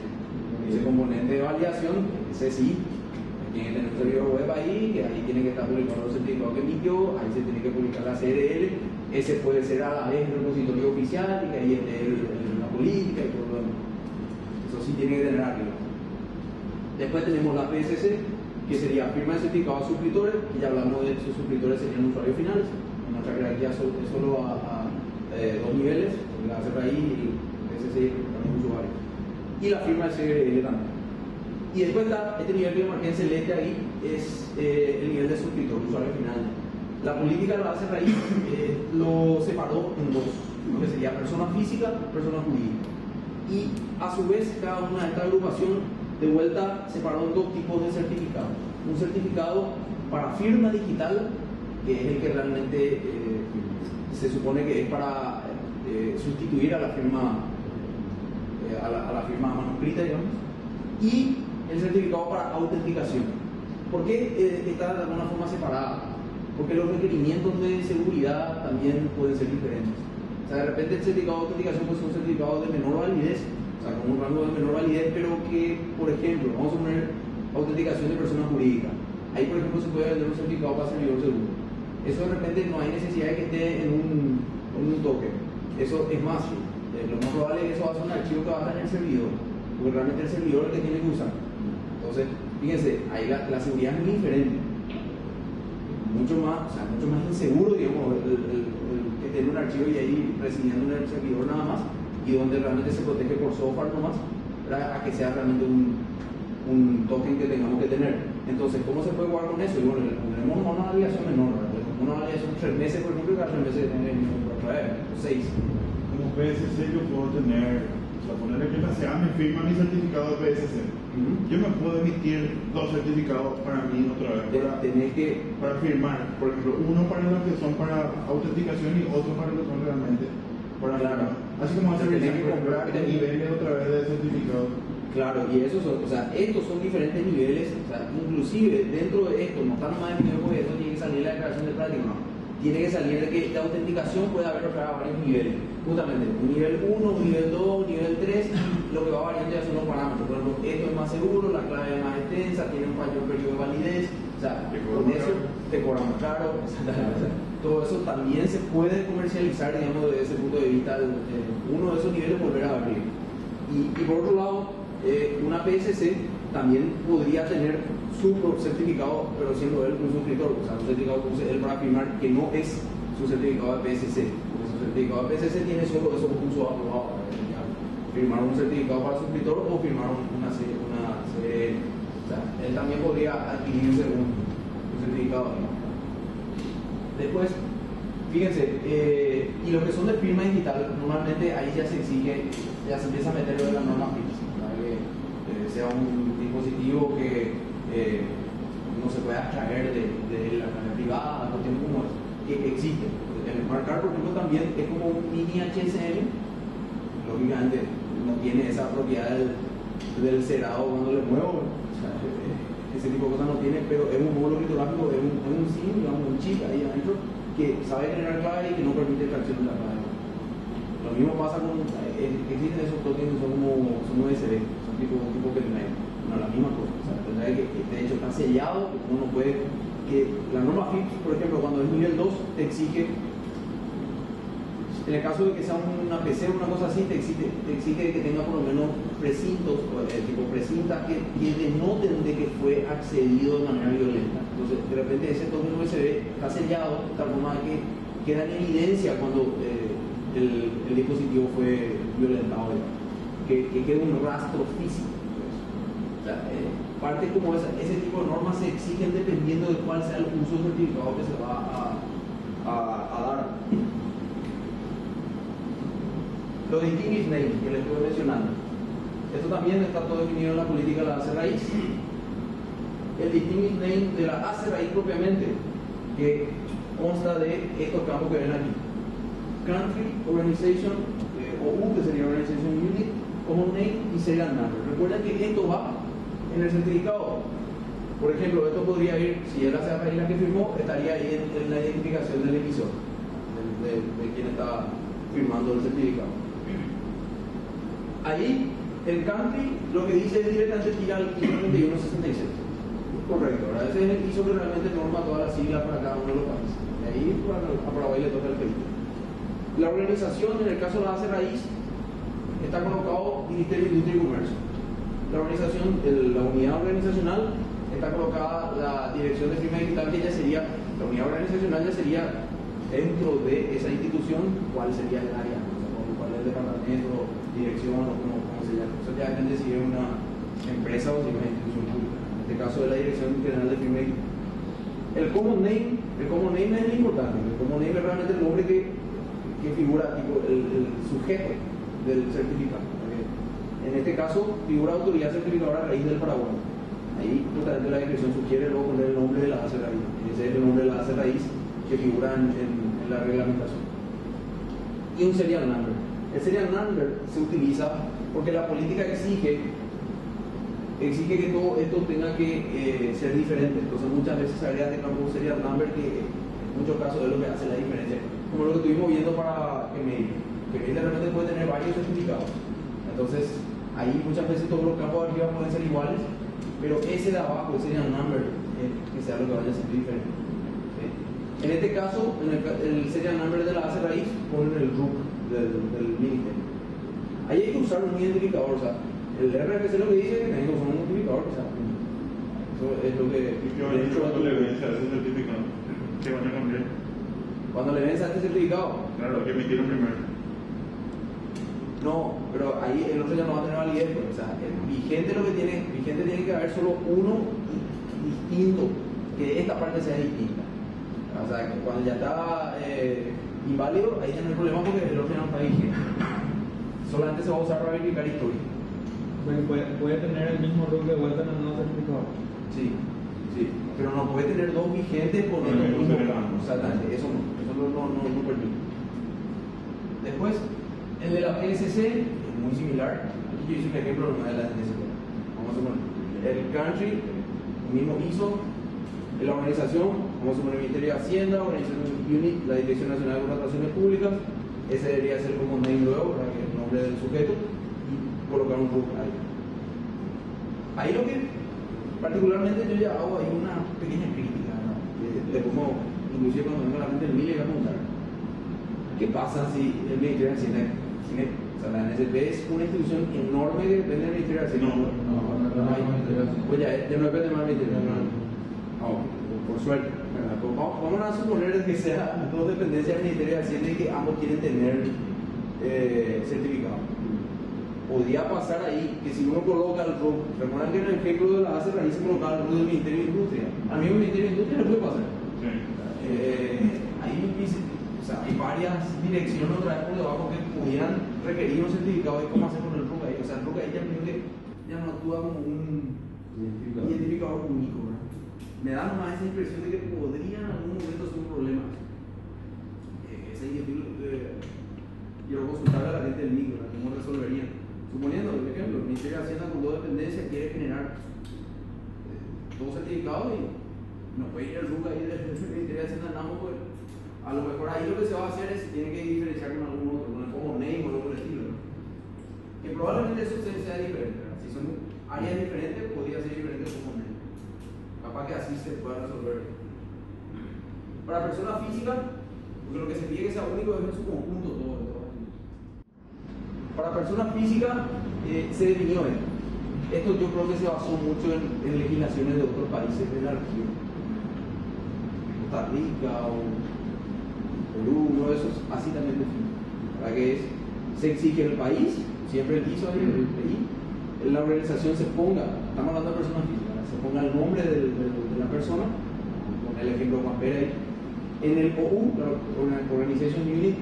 S1: ese componente de validación, ese sí, tiene que tener un servidor web ahí, que ahí tiene que estar publicado los certificados que emitió, ahí se tiene que publicar la CRL, ese puede ser a la vez el repositorio oficial y que ahí esté la política y todo lo demás. Eso sí tiene que tener arriba. Después tenemos la PSC, que sería firma de certificado a suscriptores, y ya hablamos de sus suscriptores serían usuarios finales. En nuestra jerarquía es solo a dos niveles, la CRI y el PSC también usuarios. Y la firma de CRL también. Y después está este nivel que yo marqué en celeste ahí, es el nivel de suscriptor, usuario final. La política de la base raíz lo separó en dos, lo que sería persona física, persona jurídica. Y a su vez, cada una de esta agrupación de vuelta separó en dos tipos de certificados. Un certificado para firma digital, que es el que realmente se supone que es para sustituir a la firma a la firma manuscrita, digamos, y el certificado para autenticación. ¿Por qué está de alguna forma separada? Porque los requerimientos de seguridad también pueden ser diferentes. O sea, de repente el certificado de autenticación puede ser un certificado de menor validez, o sea, con un rango de menor validez, pero que, por ejemplo, vamos a poner autenticación de persona jurídica. Ahí, por ejemplo, se puede vender un certificado para servidor seguro. Eso de repente no hay necesidad de que esté en un token. Eso es más, lo más probable es que eso va a ser un archivo que va a estar en el servidor, porque realmente el servidor es el que tiene que usar. Entonces, fíjense, ahí la seguridad es muy diferente. Mucho más inseguro, digamos, el que tiene un archivo y ahí recibiendo en el servidor nada más, y donde realmente se protege por software nomás, a que sea realmente un token que tengamos que tener. Entonces, ¿cómo se puede jugar con eso? Y bueno, le ponemos una validación menor, ¿verdad? Una validación 3 meses, por ejemplo, y cada 3 meses tener 6.
S3: Como PSC yo puedo tener, o sea, ponerle que la CA me firma mi certificado de PSC. Yo me puedo emitir 2 certificados para mí otra vez, para firmar, por ejemplo, uno para los que son para autenticación y otro para los que son realmente para firmar. Así como hacer que comprar y vender otra vez de certificado.
S1: Claro, y esos son, o sea, estos son diferentes niveles, o sea, inclusive dentro de esto, no está nomás definido porque eso tiene que salir la declaración de práctica, no. Tiene que salir de que de autenticación puede haber varios niveles, justamente, un nivel 1, un nivel 2, un nivel 3, lo que va variando ya son los parámetros. Por ejemplo, esto es más seguro, la clave es más extensa, tiene un mayor periodo de validez, o sea, con eso te cobra más caro, todo eso también se puede comercializar, digamos, desde ese punto de vista, uno de esos niveles volver a abrir. Y por otro lado, una PSC también podría tener su certificado, pero siendo él un suscriptor, o sea, un certificado que use él para firmar que no es su certificado de PSC, porque su certificado de PSC tiene solo esos usos aprobados, firmar un certificado para suscriptor o firmar una serie, o sea, él también podría adquirirse un certificado. Después, fíjense, y lo que son de firma digital, normalmente ahí ya se exige, ya se empieza a meter lo de la norma PIX, sea un dispositivo que no se puede abstraer de la carrera privada, cuestiones como eso, que existen. El Smart Card, por ejemplo, también es como un mini HSM, lógicamente no tiene esa propiedad del cerado cuando le muevo, o sea, ese tipo de cosas no tiene, pero es un módulo criptográfico, es un SIM, digamos, un chip ahí adentro que sabe generar clave y que no permite extracción de la clave. Lo mismo pasa con, existen esos tokens que son USB, son tipo pendrive, no la misma cosa, o sea, el pendrive que de hecho está sellado, uno no puede, que la norma FIPS, por ejemplo, cuando es nivel 2, te exige, en el caso de que sea una PC o una cosa así, te exige que tenga por lo menos precintos, tipo precintas que denoten de que fue accedido de manera violenta. Entonces, de repente ese token USB está sellado de tal forma que queda en evidencia cuando el dispositivo fue violentado, que quede un rastro físico. O sea, partes como ese tipo de normas se exigen dependiendo de cuál sea el uso certificado que se va a dar. Los distinguished names que les estuve mencionando. Esto también está todo definido en la política de la base raíz. El distinguished name de la base raíz propiamente, que consta de estos campos que ven aquí. Country, Organization, o U, que sería Organization Unit, Common Name y Serial Number. Recuerden que esto va en el certificado. Por ejemplo, esto podría ir, si es la CFI la que firmó, estaría ahí en la identificación del emisor, de quien está firmando el certificado. Ahí, el country lo que dice es directamente tirar al ISO 9166. Correcto, ¿verdad? Ese es el ISO que realmente norma todas las siglas para cada uno de los países. Y ahí a Paraguay le toca el pedido. La organización, en el caso de la base raíz, está colocado Ministerio de Industria y Comercio. La organización, la unidad organizacional, está colocada la dirección de firma digital, que ya sería, la unidad organizacional ya sería dentro de esa institución, cuál sería el área, o sea, cuál es el departamento, dirección o cómo se llama. Eso ya depende si es una empresa o si es una institución pública. En este caso es la Dirección General de Firma Digital. El common name es importante. El common name es realmente el nombre que figura, tipo, el sujeto del certificado. En este caso figura autoridad certificadora a raíz del Paraguay. Ahí justamente la dirección sugiere luego poner el nombre de la base raíz. Ese es el nombre de la base raíz que figura en la reglamentación. Y un serial number. El serial number se utiliza porque la política exige que todo esto tenga que ser diferente. Entonces muchas veces se agrega de campo un serial number que en muchos casos es lo que hace la diferencia. Como lo que estuvimos viendo para Gmail. Gmail de repente puede tener varios certificados. Entonces ahí muchas veces todos los campos de arriba pueden ser iguales, pero ese de abajo, el serial number, que sea lo que vaya a ser diferente. ¿Sí? En este caso, en el serial number de la base raíz, ponen el RUC del ministerio. Ahí hay que usar un identificador, o sea, el RFC lo que dice es que tenemos que usar un identificador, o sea, eso es lo que...
S3: ¿Y qué van a hacer cuando le vence a ese certificado? ¿Qué van a cambiar?
S1: Cuando le vence a este certificado.
S3: Claro, que emitieron primero.
S1: No, pero ahí el otro ya no va a tener validez, pues, o sea, el vigente tiene que haber solo uno distinto, que esta parte sea distinta. O sea, que cuando ya está inválido, ahí ya no hay problema porque el otro ya no está vigente. Solamente se va a usar para verificar historia.
S4: Puede tener el mismo RUC de vuelta en el nuevo certificado.
S1: Sí, pero no puede tener dos vigentes por el mismo campo. Exactamente, eso no permite. Después, el de la PSC es muy similar. Aquí yo hice un ejemplo nomás de la NSC. Vamos a poner el country, el mismo ISO, la organización, vamos a poner Ministerio de Hacienda, Organización Unit, la Dirección Nacional de Contrataciones Públicas. Ese debería ser como name nuevo, que es el nombre del sujeto, y colocar un RUC ahí. Ahí lo que particularmente yo ya hago ahí una pequeña crítica, ¿no? De cómo, inclusive cuando venga la gente del MIL, le voy a preguntar ¿qué pasa si el Ministerio de Hacienda, o sea, la NSP es una institución enorme que depende del Ministerio de Hacienda? Pues ya no depende más del Ministerio de Hacienda. Por suerte, ¿verdad? Pues vamos a suponer que sea dos dependencias del Ministerio de Hacienda y que ambos quieren tener certificado. Podría pasar ahí que si uno coloca el RUC, recuerdan que en el ejemplo de la base raíz se colocaba el RUC del Ministerio de Industria. Al mismo Ministerio de Industria le puede pasar. Sí. Hay varias direcciones otra vez por debajo que pudieran requerir un certificado de cómo hacer con el RUC ahí. O sea, el RUC ahí ya no actúa como un identificador único, ¿verdad? me da nomás esa impresión de que podría en algún momento ser un problema. Esa inquietud quiero consultarle a la gente del micro, cómo resolverían. Suponiendo, por ejemplo, el Ministerio de Hacienda con 2 dependencias quiere generar 2 certificados y no puede ir el RUC ahí del Ministerio de Hacienda nada más, pues a lo mejor ahí lo que se va a hacer es tiene que diferenciar con algún otro, con el common name o algo por el estilo, ¿no? Que probablemente eso sea diferente, ¿verdad? Si son áreas diferentes, podría ser diferente el common name. Capaz que así se pueda resolver. Para personas físicas, porque lo que se pide que sea único es en su conjunto todo. Para personas físicas se definió esto. Esto yo creo que se basó mucho en legislaciones de otros países de la región. Costa Rica o Perú, uno de esos, así también definido. Para que se exige el país, siempre el ISO y el PI, en la organización se ponga, estamos hablando de personas físicas, se ponga el nombre de la persona, con el ejemplo de Juan Pérez, en el OU, la Organization Unit,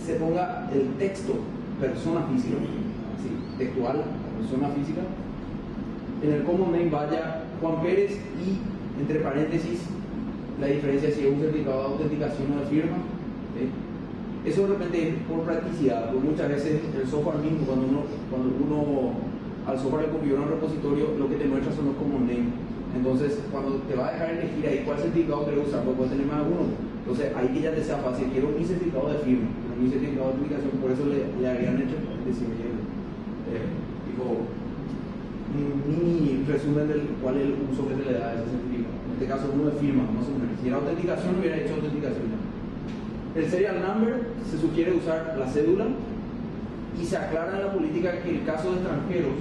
S1: se ponga el texto persona física, así, textual, persona física. En el common name vaya Juan Pérez y entre paréntesis la diferencia si es un certificado de autenticación o de firma. Eso de repente es por practicidad, porque muchas veces el software mismo, cuando uno al software le configura un repositorio, lo que te muestra son los common name. Entonces, cuando te va a dejar elegir ahí cuál certificado quieres usar, pues puedes tener más de uno. Entonces, ahí que ya te sea fácil, quiero mi certificado de firma, quiero mi certificado de autenticación, por eso le habrían hecho, un mini resumen del cuál es el uso que se le da a ese certificado. En este caso, uno de firma, más o menos. Si era autenticación, hubiera hecho autenticación ya. El serial number se sugiere usar la cédula y se aclara en la política que el caso de extranjeros,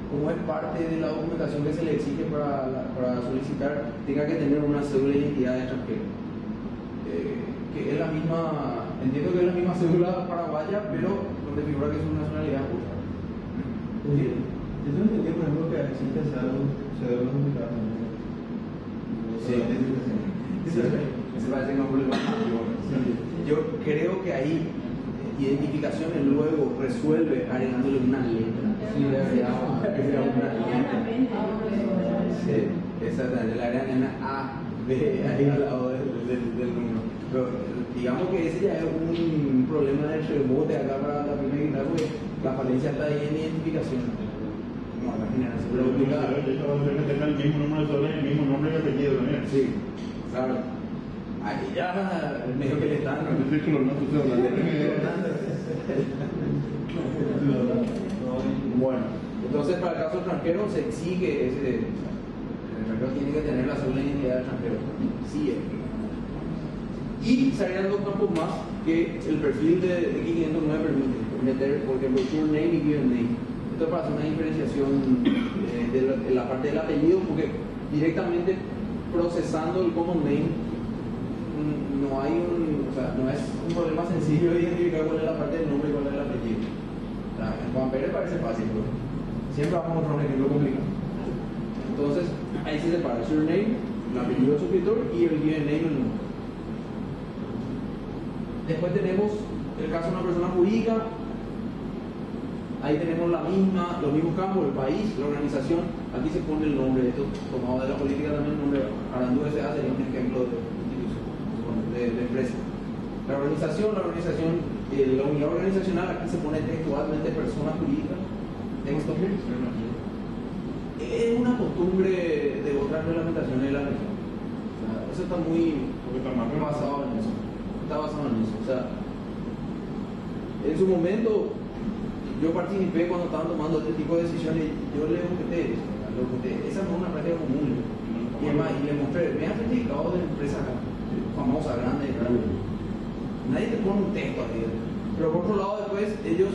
S1: como es parte de la documentación que se le exige para solicitar, tenga que tener una cédula de identidad de extranjero. Que es la misma, entiendo que es la misma cédula paraguaya, pero donde figura que es una nacionalidad justa.
S4: Yo no entendí, por ejemplo, que existe cédulas duplicadas.
S1: Sí, se parece que no problema. Yo creo que ahí identificaciones luego resuelve agregándole una letra.
S2: Sí, debería
S1: una letra. Sí, exactamente, le agregan una A, B ahí al lado del número. Pero digamos que ese ya es un problema de rebote acá para la primera guitarra, porque la falencia está ahí en identificación. No, imagínate, se puede duplicar.
S3: Que tenga el mismo número de soles y el mismo nombre y apellido también.
S1: Sí, claro. Aquí ya medio que le están. Bueno, entonces para el caso extranjero se exige el extranjero tiene que tener la cédula de identidad del extranjero. Sí, y se agregan 2 campos más que el perfil de X509 permite meter, por ejemplo, your name y given name. Esto es para hacer una diferenciación de la parte del apellido, porque directamente procesando el common name no es un problema sencillo de identificar cuál es la parte del nombre y cuál es el apellido. En Juan Pérez parece fácil, pero siempre vamos a mostrar un ejemplo complicado. Entonces, ahí se separa el surname, el apellido del suscriptor y el given name, el nombre. Después tenemos el caso de una persona jurídica. Ahí tenemos los mismos campos, el país, la organización. Aquí se pone el nombre, esto tomado de la política también, el nombre Arandú S.A. sería un ejemplo de institución, de empresa. La unidad organizacional, aquí se pone textualmente persona jurídica, texto. Es una costumbre de otras reglamentaciones de la región. O sea, eso está muy basado en eso. Está basado en eso. O sea, en su momento yo participé cuando estaban tomando este tipo de decisiones. Yo le objeté eso, esa no es una práctica común. Y además, y le mostré, me han certificado de empresa famosa, grande. Nadie te pone un texto así. Pero por otro lado, después ellos,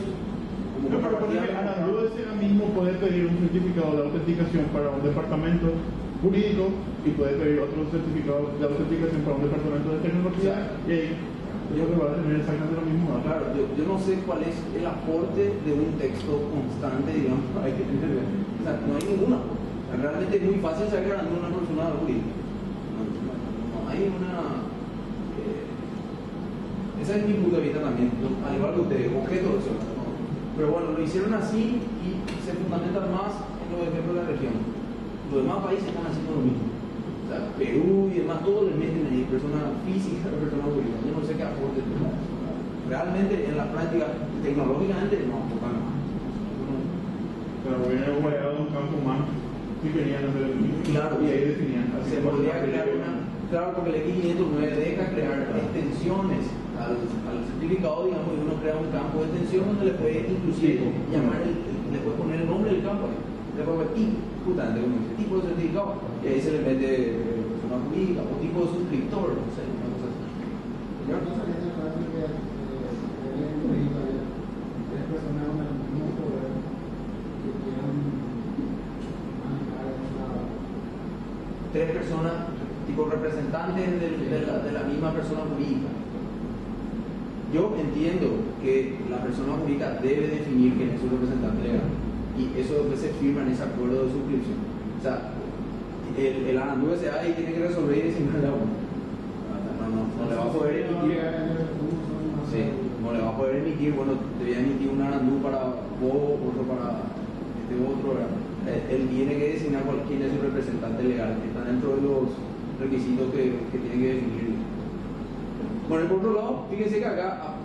S1: como
S3: pero porque Arandú mismo puede pedir un certificado de autenticación para un departamento jurídico y puede pedir otro certificado de autenticación para un departamento de tecnología, y ahí yo creo que va a tener exactamente lo mismo.
S1: Claro, yo no sé cuál es el aporte de un texto constante, digamos, hay que tener. O sea, no hay ninguna. Realmente es muy fácil saber Arandú una persona jurídica. No hay una. Esa es mi punto de vista también, al igual que ustedes, objeto de eso. Pero bueno, lo hicieron así y se fundamentan más en los ejemplos de la región. Los demás países están haciendo lo mismo. O sea, Perú y demás, todos les meten ahí persona física, persona jurídica. Yo no sé qué aporte. Realmente en la práctica, tecnológicamente, no aportan nada.
S3: Pero hubiera guardado un campo más si querían hacer el mismo.
S1: Claro,
S3: y ahí definían.
S1: Se podría crear una. Claro, porque el X509 deja crear extensiones al certificado, digamos, y uno crea un campo de extensión donde le puede inclusive llamar, le puede poner el nombre del campo, le puede poner tipo, justamente como dice, tipo de certificado, y ahí se le mete persona jurídica o tipo de suscriptor, no sé, una cosa así.
S5: Yo no sabía esa frase que había incluido tres personas en el mismo poder que quieran manejar esa.
S1: Tres personas, tipo representantes de la misma persona jurídica. Yo entiendo que la persona jurídica debe definir quién es su representante legal y eso después se firma en ese acuerdo de suscripción. O sea, el ANANDU SA ahí tiene que resolver y designar la uno. No le va a poder emitir. Sí, no le va a poder emitir, bueno, te voy a emitir un ANANDU para vos, otro para este otro, ¿verdad? Él tiene que designar quién es su representante legal, está dentro de los requisitos que tiene que definir. Bueno, por otro lado, fíjense que acá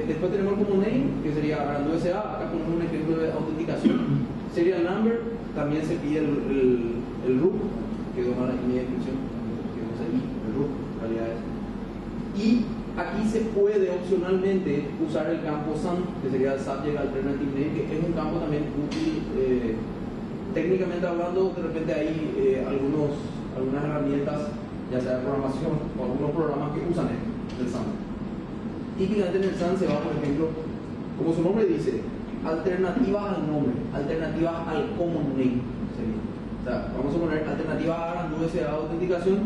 S1: después tenemos el common name, que sería ANANDU SA, acá ponemos un ejemplo de autenticación. Serial number, también se pide el RUC, quedó mal aquí mi descripción, quedó ahí, el RUC, en realidad es. Y aquí se puede opcionalmente usar el campo SAN, que sería el Subject Alternative Name, que es un campo también útil, técnicamente hablando, de repente hay algunas herramientas, ya sea de programación o algunos programas que usan el SAN. Típicamente en el SAN se va, por ejemplo, como su nombre dice, alternativas al nombre, alternativas al common name. O sea, vamos a poner alternativas a ANANDU SA autenticación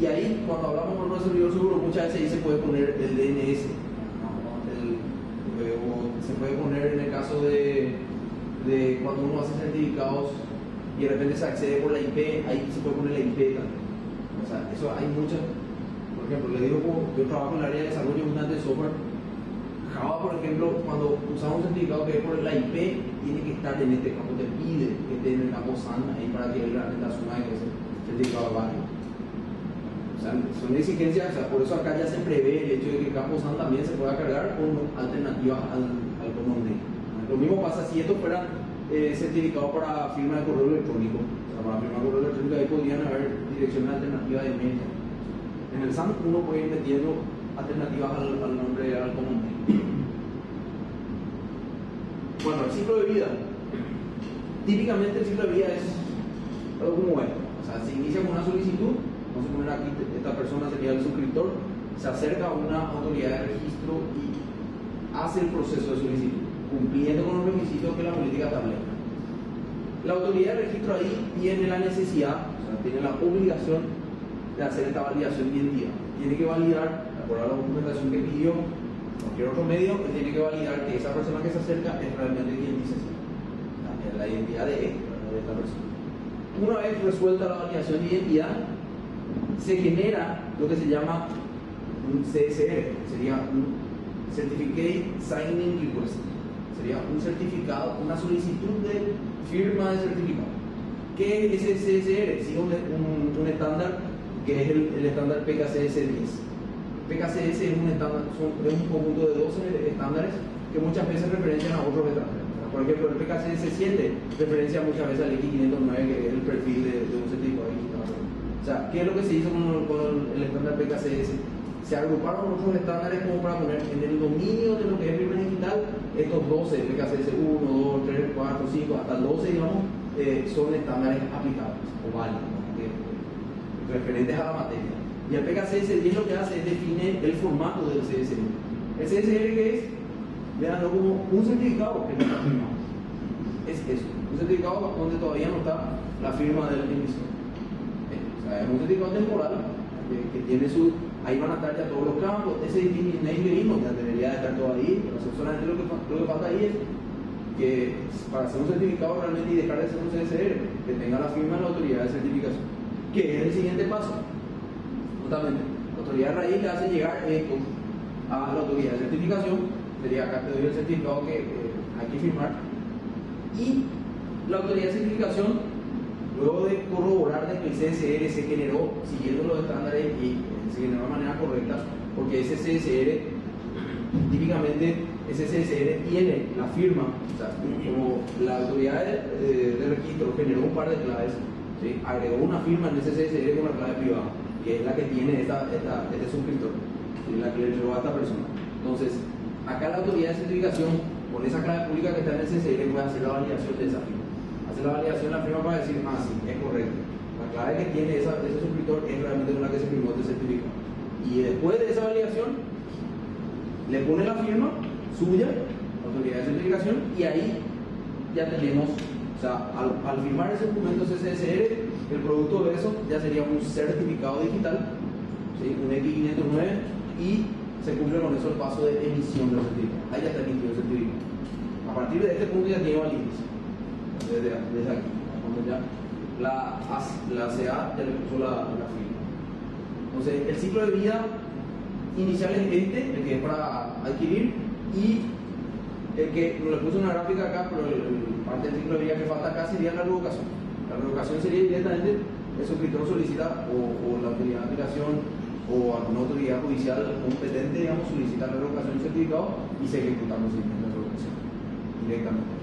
S1: y ahí cuando hablamos con un servidor seguro muchas veces ahí se puede poner el DNS, o se puede poner en el caso de cuando uno hace certificados y de repente se accede por la IP, ahí se puede poner la IP también. O sea, eso hay muchas. Por ejemplo, le digo, yo trabajo en el área de desarrollo de software. Java, por ejemplo, cuando usamos un certificado que es por la IP, tiene que estar en este campo, te pide que esté en el campo SAN ahí para que él realmente asuma que ese certificado es válido. O sea, son exigencias, o sea, por eso acá ya se prevé el hecho de que el campo SAN también se pueda cargar con alternativas al common name. Lo mismo pasa si esto fuera certificado para firma de correo electrónico. O sea, para firma de correo electrónico ahí podrían haber direcciones alternativas de email. En el SAN uno puede ir metiendo alternativas al nombre al common name. Bueno, el ciclo de vida. Típicamente el ciclo de vida es algo como esto. O sea, se inicia con una solicitud, vamos a poner aquí, esta persona sería el suscriptor, se acerca a una autoridad de registro y hace el proceso de solicitud, cumpliendo con los requisitos que la política establece. La autoridad de registro ahí tiene la necesidad, o sea, tiene la obligación de hacer esta validación de identidad. Tiene que validar, de acuerdo a la documentación que pidió, cualquier otro medio, que tiene que validar que esa persona que se acerca es realmente quien dice ser. La identidad de esta persona. Una vez resuelta la validación de identidad, se genera lo que se llama un CSR, sería un Certificate Signing Request. Sería un certificado, una solicitud de firma de certificado. ¿Qué es ese CSR? Sigue un estándar que es el estándar PKCS-10. PKCS es un conjunto de 12 estándares que muchas veces referencian a otros estándares. Por ejemplo, el PKCS-7 referencia muchas veces al X509, que es el perfil de un certificado digital. O sea, ¿qué es lo que se hizo con el estándar PKCS? Se agruparon otros estándares como para poner en el dominio de lo que es firma digital estos 12, PKCS 1, 2, 3, 4, 5, hasta el 12, digamos, son estándares aplicables o válidos, referentes a la materia. Y el PKCS-10 lo que hace es definir el formato del CSR. ¿El CSR qué es? Veanlo como un certificado que no está firmado. Es eso, un certificado donde todavía no está la firma del emisor. O sea, es un certificado temporal que tiene su... Ahí van a estar ya todos los campos, ese name que vimos ya debería de estar todo ahí, pero solamente lo que falta ahí es que para hacer un certificado realmente y dejar de ser un CSR, que tenga la firma de la autoridad de certificación, que es el siguiente paso. Justamente, la autoridad de raíz le hace llegar esto a la autoridad de certificación, sería acá te doy el certificado que hay que firmar, y la autoridad de certificación luego de corroborar de que el CSR se generó siguiendo los estándares y se generó de manera correcta, porque ese CSR, típicamente ese CSR tiene la firma, o sea, como la autoridad de registro generó un par de claves, ¿sí? Agregó una firma en ese CSR con una clave privada, que es la que tiene este suscriptor, ¿sí? La que le entregó a esta persona. Entonces, acá la autoridad de certificación, con esa clave pública que está en el CSR, puede hacer la validación de esa firma. Hace la validación de la firma para decir, sí, es correcto. La clave que tiene ese suscriptor es realmente con la que se firmó este certificado. Y después de esa validación, le pone la firma suya, autoridad de certificación, y ahí ya tenemos, o sea, al firmar ese documento CSR, el producto de eso ya sería un certificado digital, ¿sí? Un X509, y se cumple con eso el paso de emisión del certificado. Ahí ya está emitido el certificado. A partir de este punto ya tiene validez. Desde aquí, cuando ya la CA ya le puso la firma. Entonces, el ciclo de vida inicial es este, el que es para adquirir, y el que no le puse una gráfica acá, pero parte del ciclo de vida que falta acá sería la revocación. La revocación sería directamente el suscriptor solicita o la autoridad de aplicación o alguna autoridad judicial competente, digamos, solicita la revocación del certificado y se ejecuta el procedimiento de revocación directamente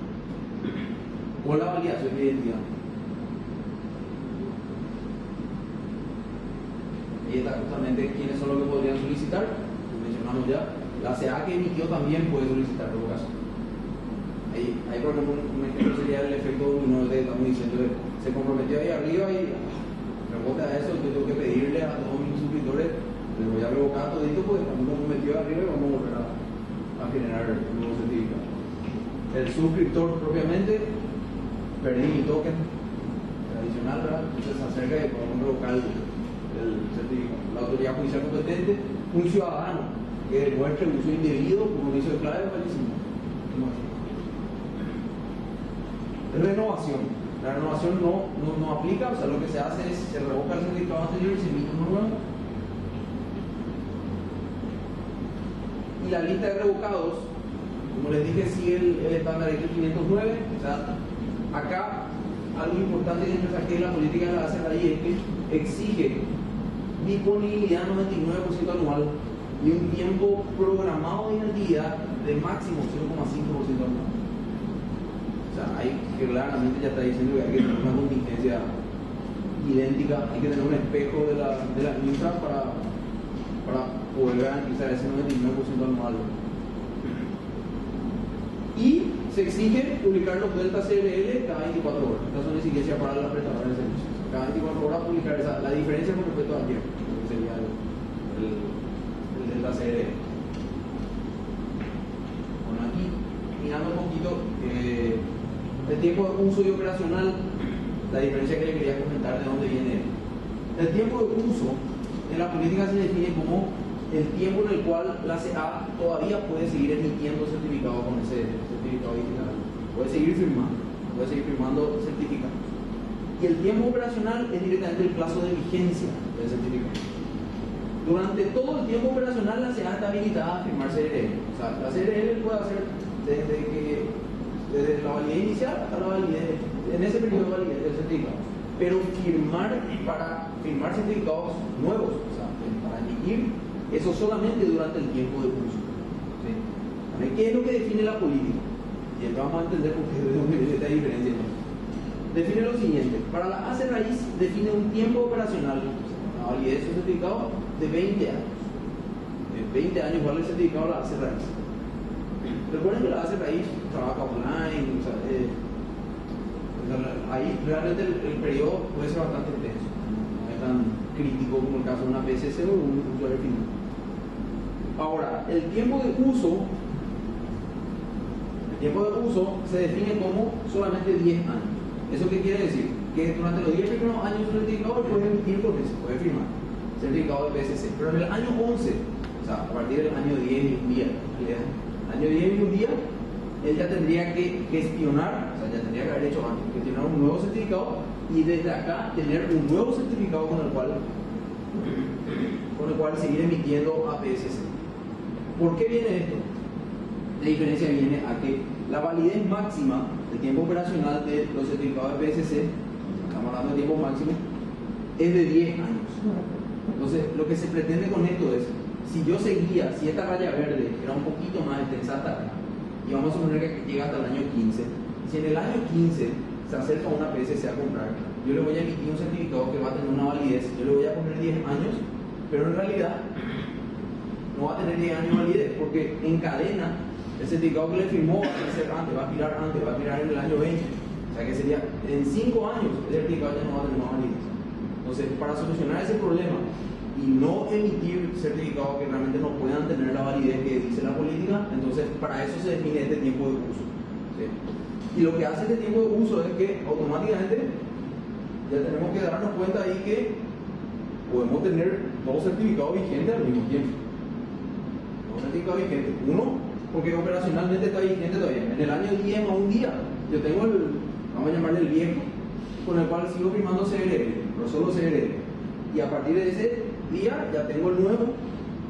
S1: con la validación de identidad. Ahí está justamente quiénes son los que podrían solicitar. Mencionamos ya, la CA que emitió también puede solicitar revocación. Ahí por ejemplo, un ejemplo sería el efecto dominó que estamos diciendo, se comprometió ahí arriba y rebota eso, yo tengo que pedirle a todos mis suscriptores, les voy a revocar todo esto porque estamos comprometidos arriba y vamos a volver a generar un nuevo certificado. El suscriptor propiamente, perdí mi token tradicional, ¿verdad? Entonces se acerca y podemos revocar el certificado. La autoridad judicial competente, un ciudadano que demuestre uso indebido como inicio de clave, buenísimo. Renovación. La renovación no aplica, o sea, lo que se hace es se revoca el certificado anterior y se emite uno nuevo. Y la lista de revocados, como les dije, sigue el estándar X509, o sea, acá algo importante que es la política de la CRI es que exige disponibilidad 99% anual y un tiempo programado de inactividad de máximo 0,5% anual. O sea, hay que claramente ya está diciendo que hay que tener una contingencia idéntica, hay que tener un espejo de la misma para poder garantizar ese 99% anual. Y se exige publicar los delta CRL cada 24 horas. Estas son exigencias para la prestadora de servicios. Cada 24 horas publicar la diferencia con respecto al tiempo, que sería el delta CRL. Bueno, aquí, mirando un poquito, el tiempo de uso y operacional, la diferencia que le quería comentar de dónde viene. El tiempo de uso en la política se define como el tiempo en el cual la CA todavía puede seguir emitiendo certificados con ese certificado digital. Puede seguir firmando certificados. Y el tiempo operacional es directamente el plazo de vigencia del certificado. Durante todo el tiempo operacional la CA está habilitada a firmar CRL. O sea, la CRL puede hacer desde la validez inicial hasta la validez, en ese periodo de validez del certificado. Pero para firmar certificados nuevos, o sea, para emitir, eso solamente durante el tiempo de uso. ¿Sí? ¿Qué es lo que define la política? Y entonces vamos a entender por qué de dónde viene esta diferencia. Define lo siguiente: para la ACE raíz define un tiempo operacional, la validez de su certificado, de 20 años. De 20 años vale el certificado de la ACE raíz. Recuerden que la ACE raíz trabaja online, o sea, ahí realmente el periodo puede ser bastante intenso, no es tan crítico como el caso de una PSC o un usuario final. Ahora, el tiempo de uso se define como solamente 10 años. ¿Eso qué quiere decir? Que durante los 10 primeros años del certificado puede emitir por mes, puede firmar certificado de PSC, pero en el año 11, o sea, a partir del año 10 y un día, año 10 y un día, él ya tendría que gestionar, o sea, ya tendría que haber hecho antes, gestionar un nuevo certificado y desde acá tener un nuevo certificado con el cual seguir emitiendo a PSC. ¿Por qué viene esto? La diferencia viene a que la validez máxima del tiempo operacional de los certificados de PSC, estamos hablando de tiempo máximo, es de 10 años. Entonces, lo que se pretende con esto es, si yo seguía, si esta raya verde era un poquito más extensa hasta acá, y vamos a suponer que llega hasta el año 15, si en el año 15 se acerca una PSC a comprar, yo le voy a emitir un certificado que va a tener una validez, yo le voy a poner 10 años, pero en realidad no va a tener 10 años de validez, porque en cadena el certificado que le firmó va a ser antes, va a expirar en el año 20. O sea que sería, en 5 años el certificado ya no va a tener más validez. Entonces, para solucionar ese problema y no emitir certificados que realmente no puedan tener la validez que dice la política, entonces para eso se define este tiempo de uso. ¿Sí? Y lo que hace este tiempo de uso es que automáticamente ya tenemos que darnos cuenta ahí que podemos tener 2 certificados vigentes al mismo tiempo. 2 certificados vigentes. Uno, porque operacionalmente está vigente todavía. En el año 10 a un día, yo tengo vamos a llamarle el viejo, con el cual sigo firmando CRL, pero solo CRL. Y a partir de ese día ya tengo el nuevo,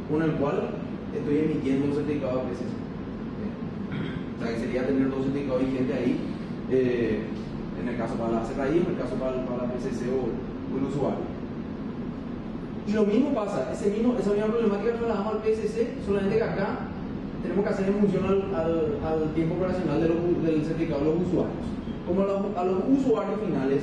S1: con el cual estoy emitiendo un certificado de PSC. O sea que sería tener 2 certificados vigentes ahí, en el caso para la CRI, en el caso para la PSC o el usuario. Y lo mismo pasa, esa misma problemática trasladamos al PSC, solamente que acá tenemos que hacer en función al tiempo operacional del certificado de los usuarios. Como a los usuarios finales,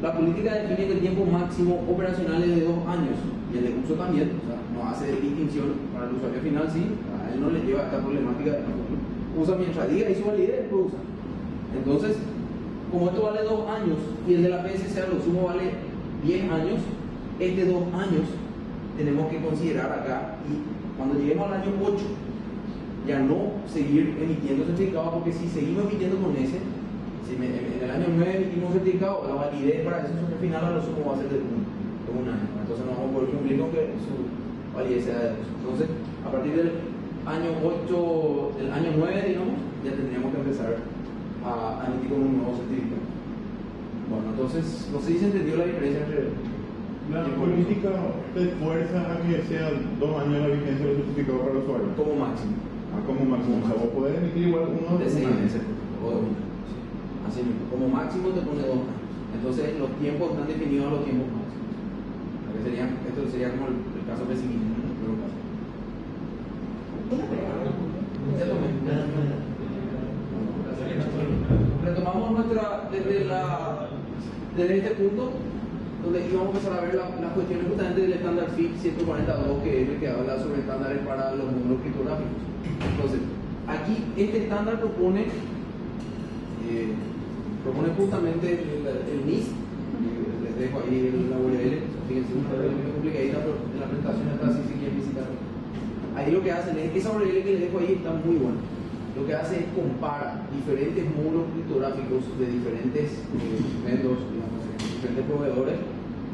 S1: la política define que el tiempo máximo operacional es de 2 años, y el de uso también, o sea, no hace distinción para el usuario final, sí, a él no le lleva esta problemática de usa mientras diga y su validez, lo usa. Entonces, como esto vale 2 años y el de la PSC a lo sumo vale 10 años, este 2 años tenemos que considerar acá, y cuando lleguemos al año 8, ya no seguir emitiendo certificados, porque si seguimos emitiendo con ese, si en el año 9 emitimos certificado, la validez para ese usuario final a lo sumo va a ser de 1 año. Entonces no vamos a poder cumplir con que su validez sea de 2. Entonces, a partir del año 8, del año 9, digamos, ya tendríamos que empezar a emitir con un nuevo certificado. Bueno, entonces, no sé si se entendió la diferencia entre...
S3: La política te fuerza a que sean 2 años la vigencia del certificado para el usuario.
S1: Como máximo.
S3: Como máximo. O sea, vos podés emitir igual uno
S1: de 6 meses. Así mismo. Como máximo te pone 2 años. Entonces, los tiempos están definidos a los tiempos máximos. Esto sería como el caso pesimista, ¿no? Retomamos desde este punto, donde íbamos a empezar a ver las cuestiones justamente del estándar FIT 142, que es el que habla sobre estándares para los módulos criptográficos. Entonces, aquí este estándar propone justamente el NIST. Les dejo ahí la URL, fíjense, una URL muy complicadita, pero en la presentación está así si quieren visitarlo. Ahí lo que hacen es, esa URL que les dejo ahí está muy buena. Lo que hace es compara diferentes módulos criptográficos de diferentes métodos, digamos, diferentes proveedores,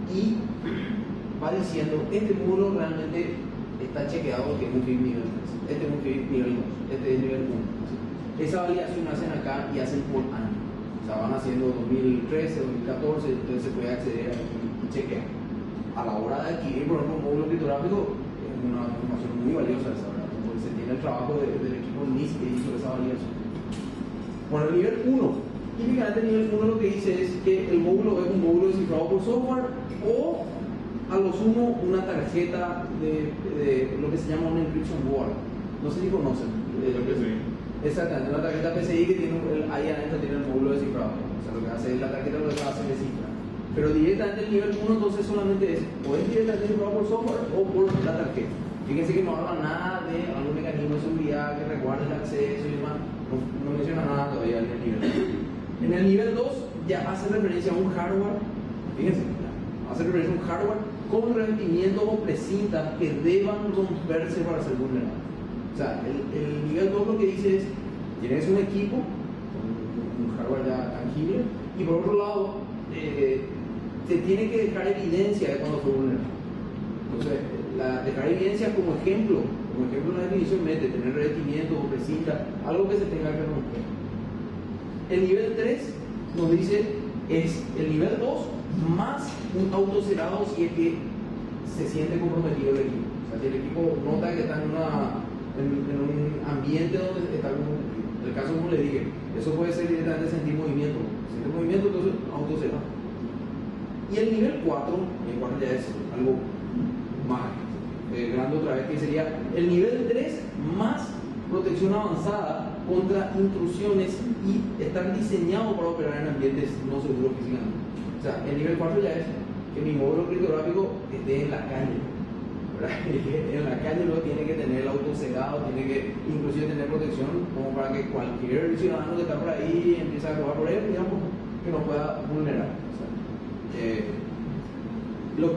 S1: y va diciendo, este módulo realmente está chequeado que es un FIT nivel 3, este es un FIT nivel 2, este es nivel 1. Esa validación la hacen acá y hacen por año. O sea, van haciendo 2013, 2014, entonces se puede acceder y chequear. A la hora de adquirir, por ejemplo, un módulo criptográfico, es una información muy valiosa esa, ¿verdad? Porque se tiene el trabajo del equipo NIST que hizo esa validación. Bueno, el nivel 1. Típicamente el nivel 1 lo que dice es que el módulo es un módulo descifrado por software o a lo sumo una tarjeta de lo que se llama una encryption board. No sé si conocen. Exactamente, una tarjeta PCI que tiene ahí adentro tiene el módulo descifrado. O sea, lo que hace es la tarjeta, lo que hace es descifrar. Pero directamente el nivel 1 entonces solamente es o es directamente descifrado por software o por la tarjeta. Fíjense que no habla nada de algún mecanismo de seguridad que resguarde el acceso y demás. No menciona nada todavía en el nivel 1. En el nivel 2 ya hace referencia a un hardware, fíjense, hace referencia a un hardware con revestimientos o precintas que deban romperse para ser vulnerables. O sea, el nivel 2 lo que dice es, tienes un equipo, un hardware ya tangible, y por otro lado, te tiene que dejar evidencia de cuando fue vulnerable. Entonces, dejar evidencia como ejemplo en la definición mete tener revestimiento o precinta, algo que se tenga que romper. El nivel 3 nos dice es el nivel 2 más un autocerrado si es que se siente comprometido el equipo. O sea, si el equipo nota que está en un ambiente donde está comprometido. En el caso como le dije, eso puede ser directamente sentir movimiento. Si siente movimiento, entonces autocerrado. Y el nivel 4 ya es algo más grande otra vez, que sería el nivel 3 más protección avanzada contra intrusiones y estar diseñado para operar en ambientes no seguros físicamente. O sea, el nivel 4 ya es que mi módulo criptográfico esté en la calle, ¿verdad? En la calle no tiene que tener el auto cegado, tiene que inclusive tener protección como para que cualquier ciudadano que está por ahí empiece a robar por él, digamos, que no pueda vulnerar. O sea, los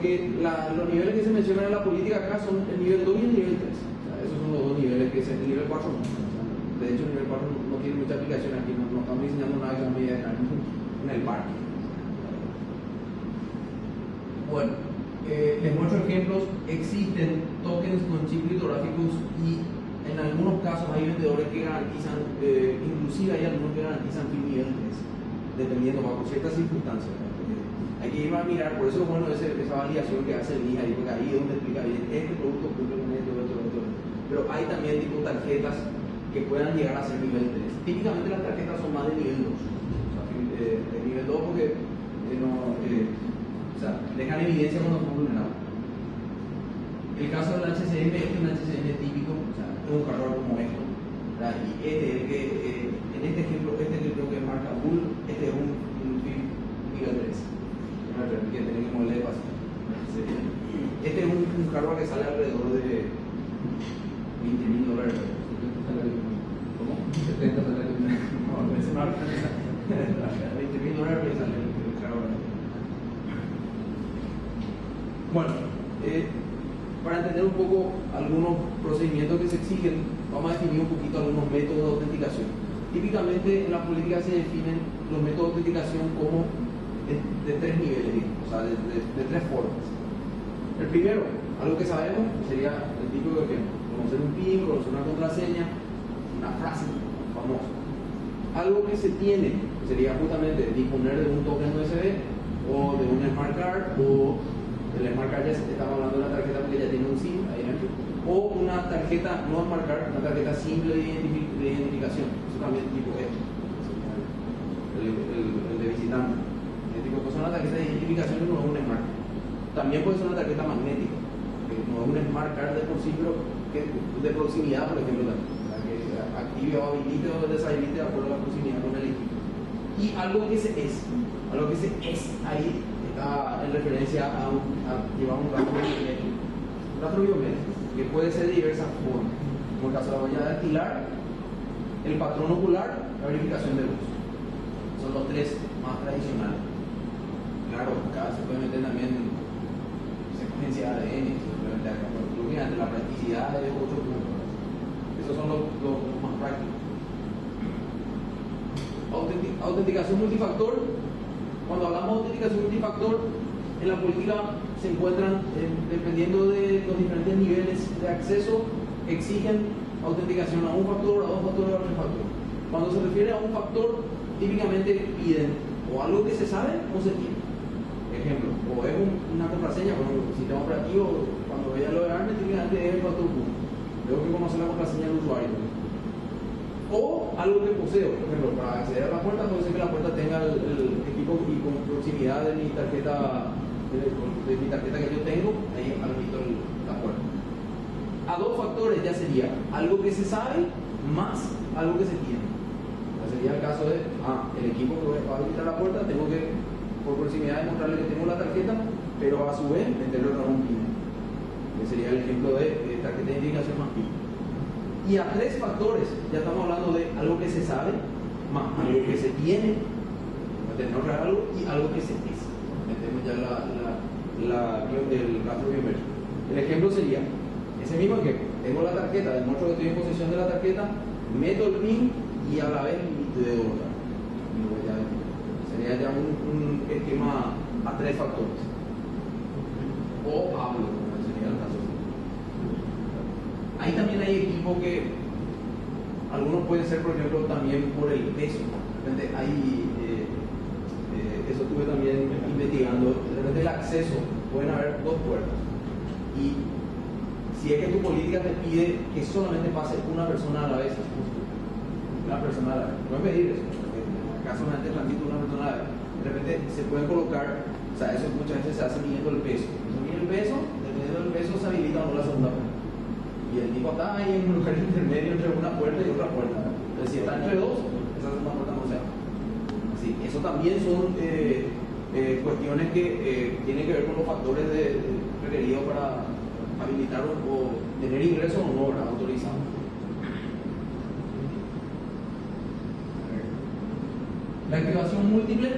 S1: niveles que se mencionan en la política acá son el nivel 2 y el nivel 3. O sea, esos son los dos niveles que es el nivel 4 no. O sea, de hecho, el nivel 4 no tiene mucha aplicación aquí, no estamos diseñando nada que sea medida de carga en el parque. Bueno, les muestro ejemplos. Existen tokens con chips criptográficos y en algunos casos hay vendedores que garantizan, inclusive hay algunos que garantizan fin nivel 3, dependiendo bajo ciertas circunstancias. Hay que ir a mirar, por eso es bueno esa validación que hace el NIA ahí, porque ahí es donde explica bien, este producto cumple con esto. Pero hay también tipo tarjetas que puedan llegar a ser nivel 3. Típicamente las tarjetas son más de nivel 2. O sea, de nivel 2 porque dejan evidencia cuando son vulnerables. El caso del HCM es un HCM típico, o sea, es un hardware como esto, ¿verdad? Y en este ejemplo, que creo que es marca Bull, este es un nivel 3. Que tenemos que moverle de paso. Este es un hardware que sale alrededor de $20,000. ¿Cómo?
S2: 70 salarios mínimos.
S1: No, ese marca $20,000 que sale el hardware. Bueno, para entender un poco algunos procedimientos que se exigen, vamos a definir un poquito algunos métodos de autenticación. Típicamente en la política se definen los métodos de autenticación como de 3 niveles, o sea, de 3 formas. El primero, algo que sabemos, sería el típico ejemplo: conocer un PIN, conocer una contraseña, una frase famosa. Algo que se tiene sería justamente disponer de un token USB o de un smart card, o el smart card ya estamos hablando de una tarjeta porque ya tiene un SIM ahí dentro, o una tarjeta no smart card, una tarjeta simple de identificación. Eso también tipo esto, el de visitante. Pues una tarjeta de identificación no es un smart card. También puede ser una tarjeta magnética, que no es un smart card de por sí, pero que de proximidad, por ejemplo, también, que active o habilite o deshabilite de acuerdo a la proximidad con el equipo. Y algo que se es ahí está en referencia a llevar un rastro biométrico. Un rastro biométrico que puede ser de diversas formas, como el caso de la huella dactilar, el patrón ocular, la verificación de voz. Son los 3 más tradicionales. Claro, acá se puede meter también secuencia de ADN, simplemente la practicidad de 8 puntos. Esos son los más prácticos. Autenticación multifactor. Cuando hablamos de autenticación multifactor, en la política se encuentran, dependiendo de los diferentes niveles de acceso, exigen autenticación a un factor, a 2 factores, a 3 factores. Cuando se refiere a un factor, típicamente piden o algo que se sabe o se tiene. Ejemplo, o es una contraseña, por ejemplo, sistema operativo, cuando veía lo de ARME, típicamente es el factor 1. Tengo que conocer la contraseña del usuario. O algo que poseo, por ejemplo, para acceder a la puerta, puede ser que la puerta tenga el equipo y con proximidad de mi tarjeta, de mi tarjeta que yo tengo, ahí habilito la puerta. A 2 factores ya sería algo que se sabe más algo que se tiene. Sería el caso de, el equipo que va a habilitar la puerta, tengo que, por proximidad, demostrarle que tengo la tarjeta, pero a su vez meterlo en un PIN, que sería el ejemplo de tarjeta de identificación más PIN. Y a 3 factores, ya estamos hablando de algo que se sabe, más algo que se tiene, tener algo, y algo que se es. Metemos ya el rastro biométrico. El ejemplo sería, ese mismo ejemplo, tengo la tarjeta, demuestro que estoy en posesión de la tarjeta, meto el PIN y a la vez de otra. Sería ya un esquema a 3 factores. O hablo, como sería el caso. Ahí también hay equipos que algunos pueden ser, por ejemplo, también por el peso. De repente eso estuve también investigando. De repente el acceso, pueden haber 2 puertas. Y si es que tu política te pide que solamente pase una persona a la vez, una persona a la vez. Puedes medir eso. En el caso de transito una persona a la vez. De repente se pueden colocar O sea, eso muchas veces se hace midiendo el peso. Se mide el peso, dependiendo del peso se habilita o no la segunda puerta. Y el tipo está ahí en un lugar intermedio entre una puerta y otra puerta. Entonces, si está entre dos, esa segunda puerta no se abre. Así, eso también son cuestiones que tienen que ver con los factores requeridos para habilitar o tener ingresos o no, ¿verdad? Autorizado. La activación múltiple.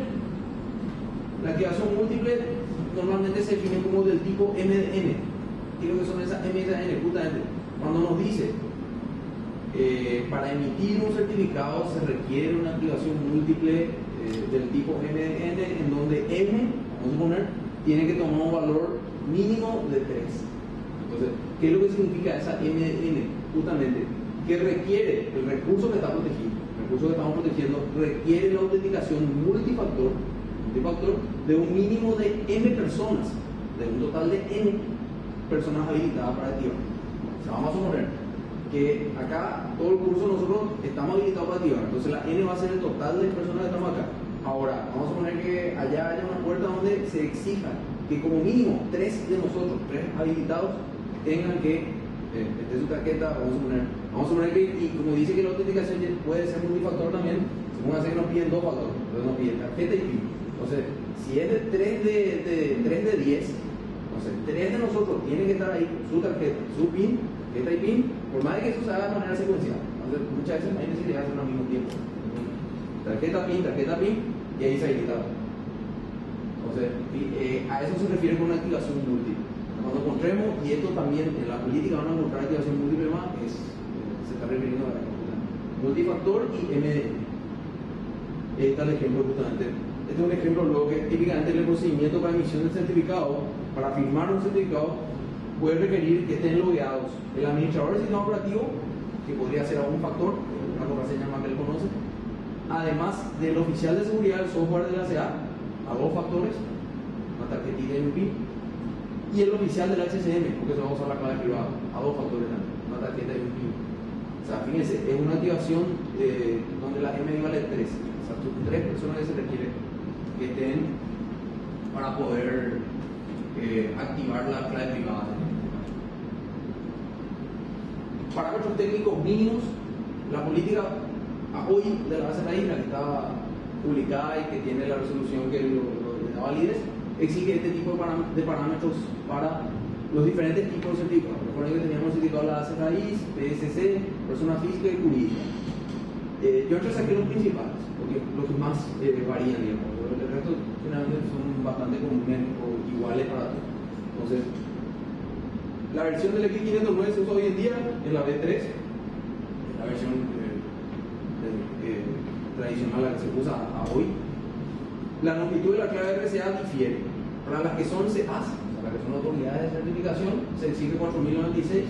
S1: La activación múltiple normalmente se define como del tipo MDN. ¿Qué es lo que son esas MDN? Justamente, cuando nos dice para emitir un certificado se requiere una activación múltiple del tipo MDN, en donde M, vamos a poner, tiene que tomar un valor mínimo de 3. Entonces, ¿qué es lo que significa esa MDN? Justamente, que requiere el recurso que está protegido. El recurso que estamos protegiendo requiere la autenticación multifactor de un mínimo de M personas, de un total de N personas habilitadas para activar. O sea, vamos a suponer que acá todo el curso nosotros estamos habilitados para activar, entonces la N va a ser el total de personas que estamos acá. Ahora, vamos a suponer que allá haya una puerta donde se exija que como mínimo 3 de nosotros, 3 habilitados, tengan que de su tarjeta, vamos a suponer que, y como dice que la autenticación puede ser multifactor también, según hace que nos piden 2 factores, entonces nos piden tarjeta y PIN. Entonces, si es de 3 de 10, entonces 3 de nosotros tienen que estar ahí con su tarjeta, su PIN, tarjeta y PIN, por más de que eso se haga de manera secuencial. Entonces, muchas veces hay necesidad de hacerlo al mismo tiempo. Tarjeta PIN, y ahí se habilita. Entonces, a eso se refiere con una activación múltiple. Cuando encontremos, y esto también en la política van a encontrar activación múltiple más, se está refiriendo a la multifactor y MDN. Este es el ejemplo justamente. Este es un ejemplo luego que típicamente el procedimiento para emisión del certificado, para firmar un certificado, puede requerir que estén logueados el administrador del sistema operativo, que podría ser algún factor, una contraseña más que él conoce, además del oficial de seguridad del software de la CA, a 2 factores, una tarjetita y un PIN, y el oficial del HCM, porque se va a usar la clave privada, a 2 factores también, una tarjeta y un PIN. O sea, fíjense, es una activación donde la M vale 3. O sea, 3 personas que se requiere que estén para poder activar la clave privada. Parámetros técnicos mínimos. La política hoy de la base raíz, la que está publicada y que tiene la resolución que le da validez, exige este tipo de parámetros para los diferentes tipos de certificados. Recuerden que teníamos el certificado de la base raíz, PSC, persona física y jurídica. Yo entre saqué los principales, porque los que más varían, digamos. El resto generalmente son bastante comunes o iguales para todos. Entonces, la versión del X509 se usa hoy en día es la B3, la versión tradicional, la que se usa a hoy. La longitud de la clave RCA difiere. Para las que son CAs, para las que son autoridades de certificación, se exige 4096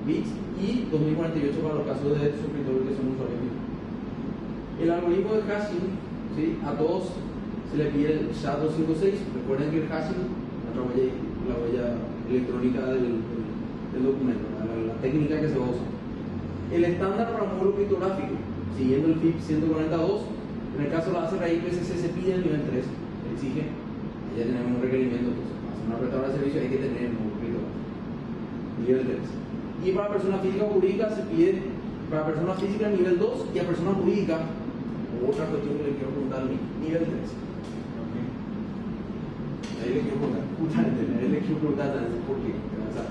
S1: bits y 2048 para los casos de suscriptores que son usuarios. El algoritmo de hashing, ¿sí? A todos se le pide el SHA-256. Recuerden que el hashing, la huella electrónica del documento, la técnica que se va a usar. El estándar para módulo criptográfico, siguiendo el FIP 142, en el caso de la base raíz PSC se pide el nivel 3, exige, ya tenemos un requerimiento, entonces para hacer una prestadora de servicio hay que tener el módulo criptográfico, nivel 3. Y para personas físicas o jurídicas se pide, para personas físicas nivel 2 y a personas jurídicas, otra cuestión que le quiero preguntar, nivel 3. Ahí le quiero preguntar, ¿por qué? O sea,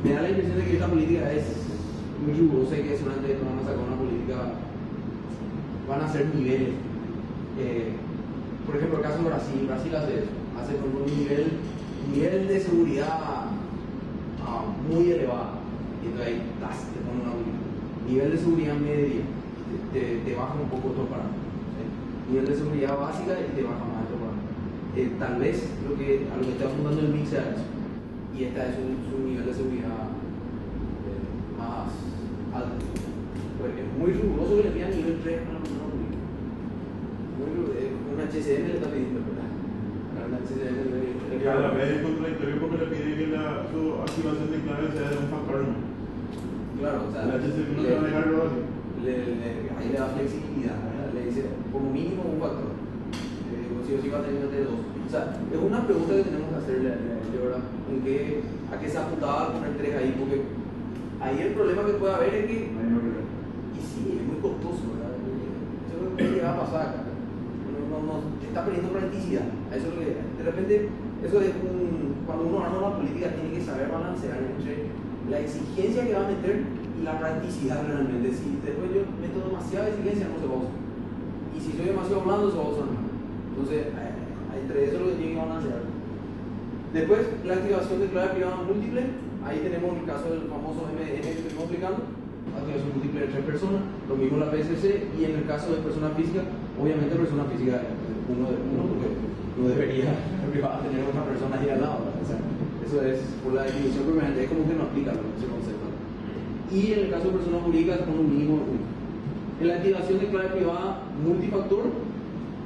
S1: me da la impresión de que esta política es muy rigurosa y que solamente van a sacar una política, van a ser niveles. Por ejemplo, el caso de Brasil hace con un nivel de seguridad muy elevado, y entonces ahí te pone una política. Nivel de seguridad media, te baja un poco otro parámetro. Nivel de seguridad básica y te baja más otro parámetro. Tal vez a lo que está apuntando el MIC sea eso, y esta es su nivel de seguridad más alto. Pues es muy riguroso que le pidan nivel 3 a la persona pública. Un HCM le está pidiendo, ¿verdad? Un HCM le
S3: a la vez es contradictorio porque le pide que su activación de clave sea de un factor 1.
S1: Claro, o sea,
S3: el HCM no te va a dejarlo así.
S1: Ahí le da flexibilidad, ¿verdad? Le dice como mínimo un factor. Sí o sí va a tener de 2. O sea, es una pregunta que tenemos que hacerle a él, ¿verdad? ¿A qué se apuntaba al poner 3 ahí? Porque ahí el problema que puede haber es que, y sí, es muy costoso, ¿verdad? Eso es lo que llega a pasar acá. No está perdiendo practicidad. Eso es lo que, de repente, eso es cuando uno arma una política tiene que saber balancear entre la exigencia que va a meter y la practicidad realmente. Si después yo meto demasiada exigencia, no se va a usar. Y si soy demasiado blando, se va a usar más. Entonces, entre eso es lo que tiene que balancear. Después, la activación de clave privada múltiple. Ahí tenemos el caso del famoso MDN que estuvimos explicando. Activación múltiple de 3 personas. Lo mismo la PSC. Y en el caso de persona física, obviamente persona física uno porque no debería la privada tener otra persona ahí al lado. O sea, eso es por la definición permanente. Es como que no aplica ese concepto. Y en el caso de persona jurídica, con un mínimo de 1. En la activación de clave privada multifactor,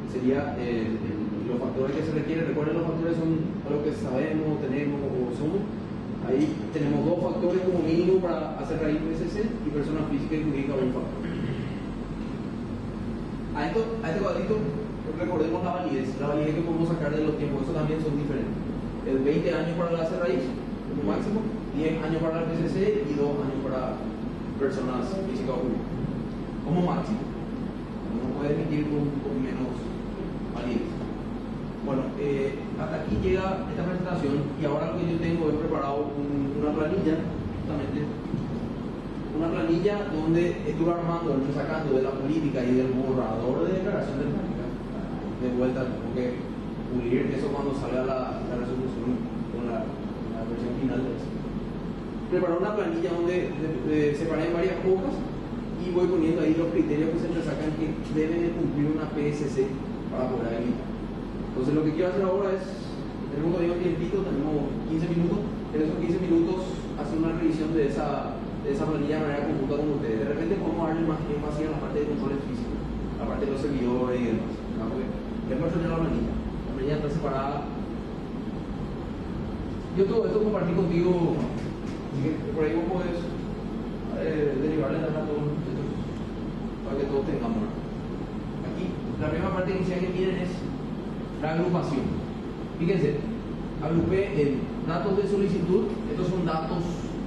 S1: sería los factores que se requieren. Recuerden, los factores son algo que sabemos, tenemos o somos. Ahí tenemos 2 factores como mínimo para hacer raíz PSC y persona física y jurídica un factor. A este cuadrito recordemos la validez que podemos sacar de los tiempos. Eso también son diferentes. El 20 años para la hacer raíz como máximo, 10 años para la PSC y 2 años para personas físicas o jurídicas como máximo. No puede emitir con menos validez. Bueno, hasta aquí llega esta presentación y ahora lo que yo tengo es preparado una planilla, justamente una planilla donde estuve armando, sacando de la política y del borrador de declaración de práctica. De vuelta, tengo que pulir eso cuando salga la resolución con la versión final de eso. Preparé una planilla donde separé en varias hojas y voy poniendo ahí los criterios que se me sacan que deben de cumplir una PSC para poder habilitar. Entonces lo que quiero hacer ahora es, tenemos todavía un tiempito, tenemos 15 minutos, en esos 15 minutos hacer una revisión de esa planilla de manera conjunta con ustedes. De repente podemos darle más énfasis a la parte de controles físicos, la parte de los servidores y demás. Les muestro ya la planilla está separada. Yo todo esto compartí contigo, así que por ahí vos podés derivarle a todos estos para que todos tengamos. Aquí, la primera parte inicial que tienen es la agrupación. Fíjense, agrupé en datos de solicitud. Estos son datos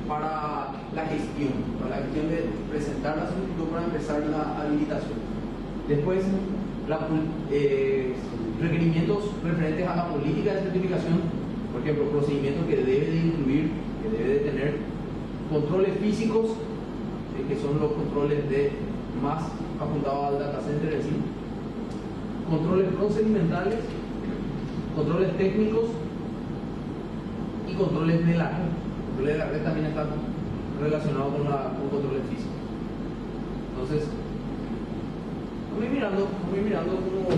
S1: para la gestión de presentar la solicitud para empezar la habilitación. Después, requerimientos referentes a la política de certificación, por ejemplo, procedimientos que debe de incluir, que debe de tener, controles físicos, que son los controles más apuntados al data center en sí, controles procedimentales, controles técnicos y controles de la red. Controles de la red también están relacionados con controles físicos. Entonces, voy mirando como,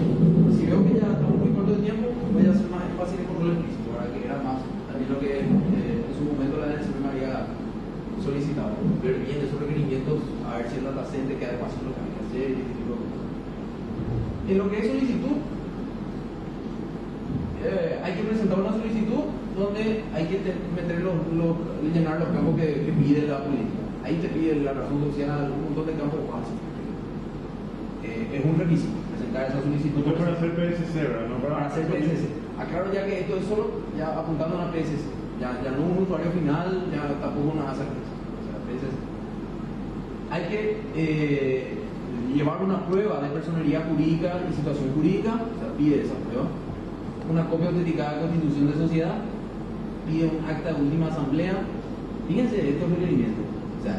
S1: si veo que ya estamos muy corto de tiempo, voy a hacer más énfasis en controles físicos, para que era más también lo que en su momento la DNCP me había solicitado, ver bien esos requerimientos, a ver si el data center queda de paso lo que hay que hacer y este tipo de cosas. En lo que es solicitud, hay que presentar una solicitud donde hay que llenar los campos que pide la política. Ahí te pide la razón social, un montón de campos básicos. Es un requisito presentar esa solicitud.
S3: No para hacer PSC, ¿verdad? No para
S1: hacer PSC. Aclaro ya que esto es solo ya apuntando a una PSC. Ya no un usuario final, ya tampoco una hacer PSC. Hay que llevar una prueba de personalidad jurídica y situación jurídica, o sea, pide esa prueba. Una copia autenticada de constitución de sociedad, pide un acta de última asamblea. Fíjense estos requerimientos. O sea,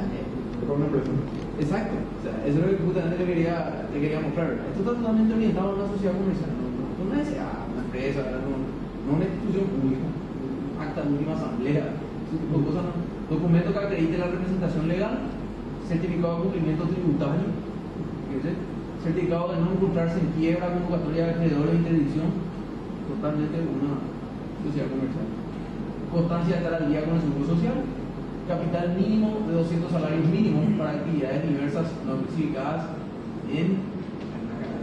S1: exacto. O sea, eso es lo que justamente le quería mostrar. Esto está totalmente orientado a una sociedad comercial. No una SA, una empresa, no una institución pública. Un acta de última asamblea. Ese tipo de cosas, ¿no? Documento que acredite la representación legal. Certificado de cumplimiento tributario. Fíjense. Certificado de no encontrarse en quiebra, convocatoria de acreedores de interdicción. Totalmente una sociedad comercial. Constancia de estar al día con el seguro social. Capital mínimo de 200 salarios mínimos para actividades diversas no especificadas en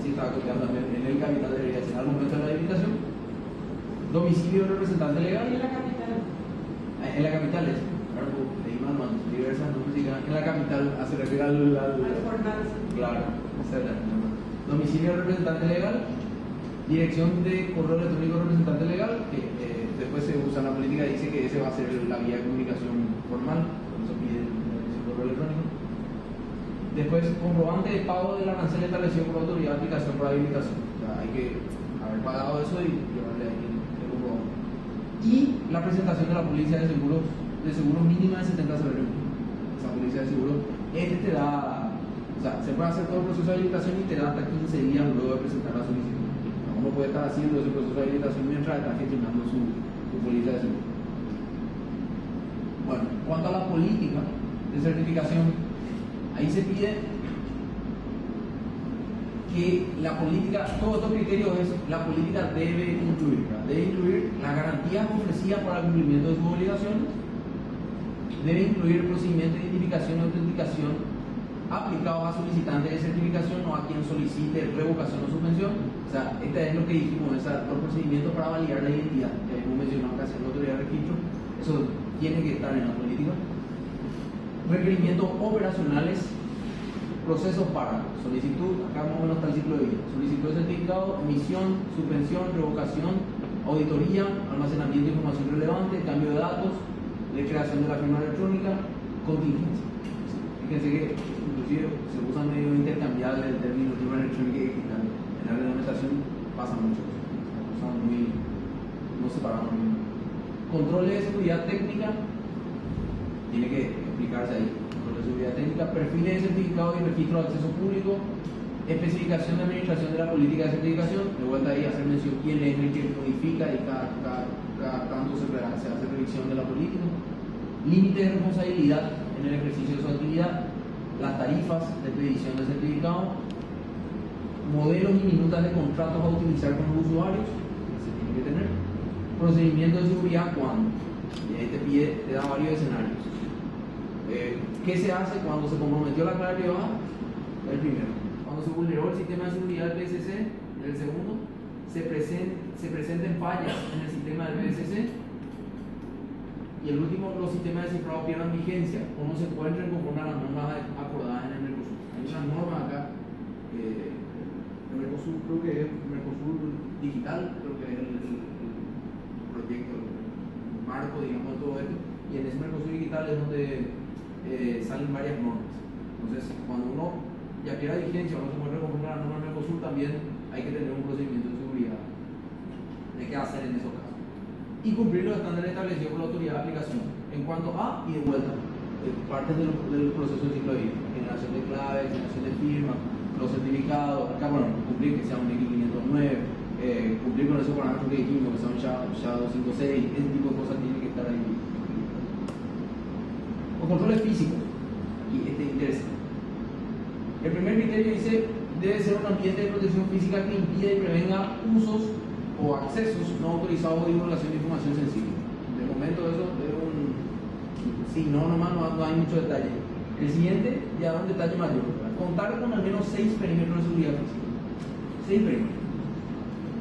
S1: el capital debería ser al momento de la habilitación. Domicilio del representante legal y en la capital. En la capital es, diversas no especificadas. En la capital se refiere al claro. Domicilio del representante legal
S2: Dirección de correo electrónico representante legal, que después se usa en la política, dice que ese va a ser la vía de comunicación formal, por eso pide la dirección de correo electrónico. Después, comprobante de pago del arancel establecido por la autoridad de aplicación por habilitación. O sea, hay que haber pagado eso y llevarle ahí el comprobante. Y la presentación de la póliza de seguros mínima de 70 salarios mínimos. Esa póliza de seguros, te da, o sea, se puede hacer todo el proceso de habilitación y te da hasta 15 días luego de presentar la solicitud. Uno puede estar haciendo ese proceso de habilitación mientras está gestionando su póliza de seguro. Bueno, en cuanto a la política de certificación, ahí se pide que la política, todos estos criterios la política debe incluir las garantías ofrecidas para el cumplimiento de sus obligaciones, debe incluir el procedimiento de identificación y autenticación aplicados a solicitantes de certificación o a quien solicite revocación o suspensión. O sea, este es lo que dijimos, los procedimientos para validar la identidad, que hemos mencionado casi en la autoridad de registro, eso tiene que estar en la política. Requerimientos operacionales, procesos para solicitud, acá más o menos está el ciclo de vida, solicitud de certificado, emisión, suspensión, revocación, auditoría, almacenamiento de información relevante, cambio de datos, creación de la firma electrónica, contingencia. Fíjense que inclusive se usan medio intercambiables el término firma electrónica y digital. En la reglamentación pasa mucho, no separamos muy bien. Control de seguridad técnica, tiene que explicarse ahí. Control de seguridad técnica, perfiles de certificado y registro de acceso público, especificación de administración de la política de certificación, de vuelta ahí hacer mención quién es el que modifica y cada tanto se hace revisión de la política, límite de responsabilidad en el ejercicio de su actividad, las tarifas de expedición de certificado, modelos y minutas de contratos a utilizar con los usuarios, que se tiene que tener, procedimiento de seguridad cuando, y ahí te da varios escenarios. ¿Qué se hace cuando se comprometió la clave privada? El primero. Cuando se vulneró el sistema de seguridad del PSC, el segundo. Se presenten fallas en el sistema del PSC. Y el último, los sistemas de cifrado pierdan vigencia o no se encuentren conforme a las normas acordadas en el Mercosur. Hay unas normas acá, el Mercosur, creo que es Mercosur Digital, creo que es el proyecto, el marco, digamos, de todo esto. Y en ese Mercosur Digital es donde salen varias normas. Entonces, cuando uno ya pierda vigencia o no se encuentra conforme a la norma del Mercosur, también hay que tener un procedimiento de seguridad de qué hacer en esos casos. Y cumplir los estándares establecidos por la autoridad de aplicación en cuanto a y de vuelta partes del proceso de ciclo de vida, generación de claves, generación de firmas, los certificados, acá bueno, cumplir que sea un X509, cumplir con esos parámetros que dijimos que son SHA-256, ese tipo de cosas tienen que estar ahí. Los controles físicos, y interesa. El primer criterio dice debe ser un ambiente de protección física que impida y prevenga usos o accesos no autorizados o divulgación de información sensible. De momento eso es un... Sí, no hay mucho detalle. El siguiente ya da un detalle mayor. Contar con al menos 6 perímetros de seguridad física. 6 perímetros.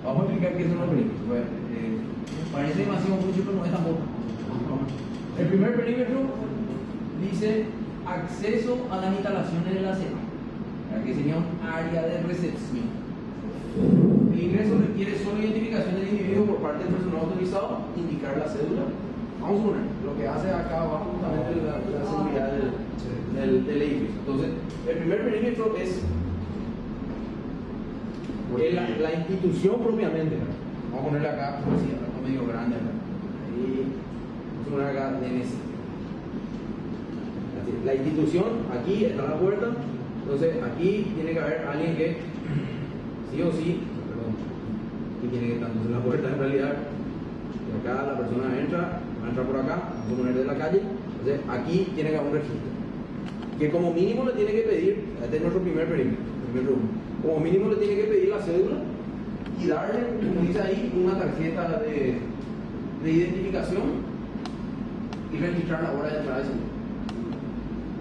S2: Vamos a explicar qué son los perímetros. Pues, parece demasiado mucho, pero no es tampoco. El primer perímetro dice acceso a las instalaciones de la CEA, que sería un área de recepción. El ingreso requiere solo identificación del individuo por parte del personal autorizado, indicar la cédula. Vamos a poner lo que hace acá abajo justamente la seguridad del edificio. Entonces, el primer perímetro es la institución propiamente. Vamos a ponerle acá, pues sí, está medio grande acá. Ahí, vamos a poner acá DNS. La institución, aquí está la puerta. Entonces, aquí tiene que haber alguien que sí o sí, y tiene que estar. Entonces la puerta en realidad, de acá la persona entra, va a entrar por acá, vamos a poner de la calle. Entonces aquí tiene que haber un registro, que como mínimo le tiene que pedir, este es nuestro primer perímetro, como mínimo le tiene que pedir la cédula y darle, como dice ahí, una tarjeta de identificación y registrar la hora de entrada de seguro.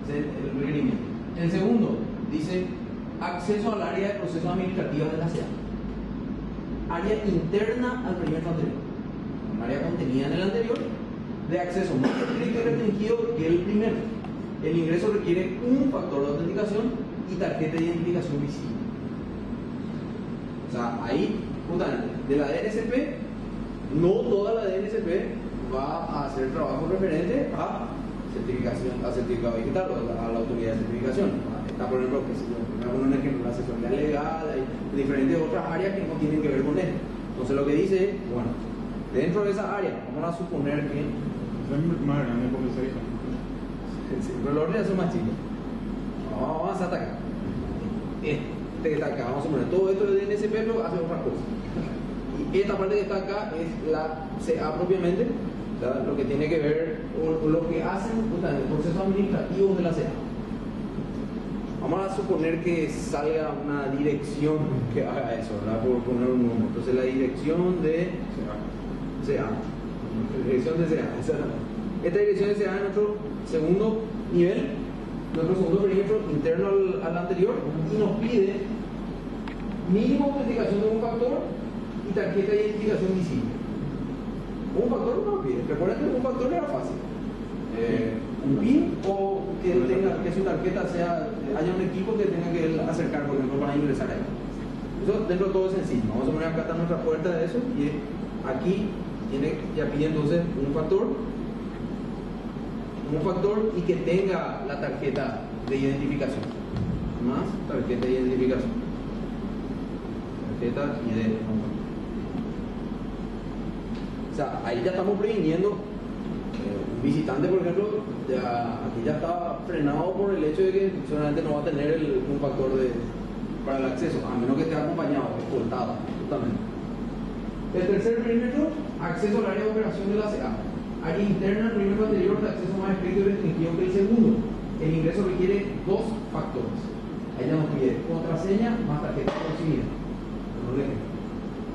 S2: Ese es el requerimiento. El segundo dice acceso al área de procesos administrativos de la CEA. Área interna al perímetro anterior. Un área contenida en el anterior, de acceso más estricto y restringido que el primero. El ingreso requiere un factor de autenticación y tarjeta de identificación visible. O sea, ahí
S1: justamente, de la DNSP, no toda la DNSP va a hacer trabajo referente a certificación, a certificado digital o a la autoridad de certificación. Está, por ejemplo, que si ponemos un ejemplo, la asesoría legal, hay diferentes otras áreas que no tienen que ver con esto. Entonces lo que dice es, bueno, dentro de esa área, vamos a suponer que...
S3: Es más grande porque se dice.
S1: Sí, pero los órdenes son más chicos. Vamos a atacar. Este está acá, vamos a poner todo esto de DNSP, pero hace otra cosa. Y esta parte que está acá es la CA propiamente, ¿verdad? Lo que tiene que ver, o lo que hacen el proceso administrativo de la CA. Vamos a suponer que salga una dirección que haga eso, ¿verdad? Por poner un número. Entonces la dirección de CA. Dirección de CA, exactamente. Esta dirección de CA es nuestro segundo nivel, nuestro segundo perímetro interno al anterior, y nos pide mínimo autenticación de un factor y tarjeta de identificación visible. Un factor no nos pide. Recuerden que un factor era fácil. Un PIN o que su tarjeta haya un equipo que tenga que acercar, por ejemplo, para ingresar ahí. Eso dentro de todo es sencillo. Vamos a poner acá está nuestra puerta de eso y aquí ya pide entonces un factor y que tenga la tarjeta de identificación. Más tarjeta de identificación. Tarjeta y de... O sea, ahí ya estamos previniendo un visitante, por ejemplo, aquí ya está frenado por el hecho de que solamente no va a tener un factor para el acceso, a menos que esté acompañado, escoltado, justamente. El tercer perímetro, acceso al área de operación de la CA. Área interna, el perímetro anterior de acceso más estricto y restringido que el segundo. El ingreso requiere dos factores. Ahí ya nos pide contraseña más tarjeta de proximidad.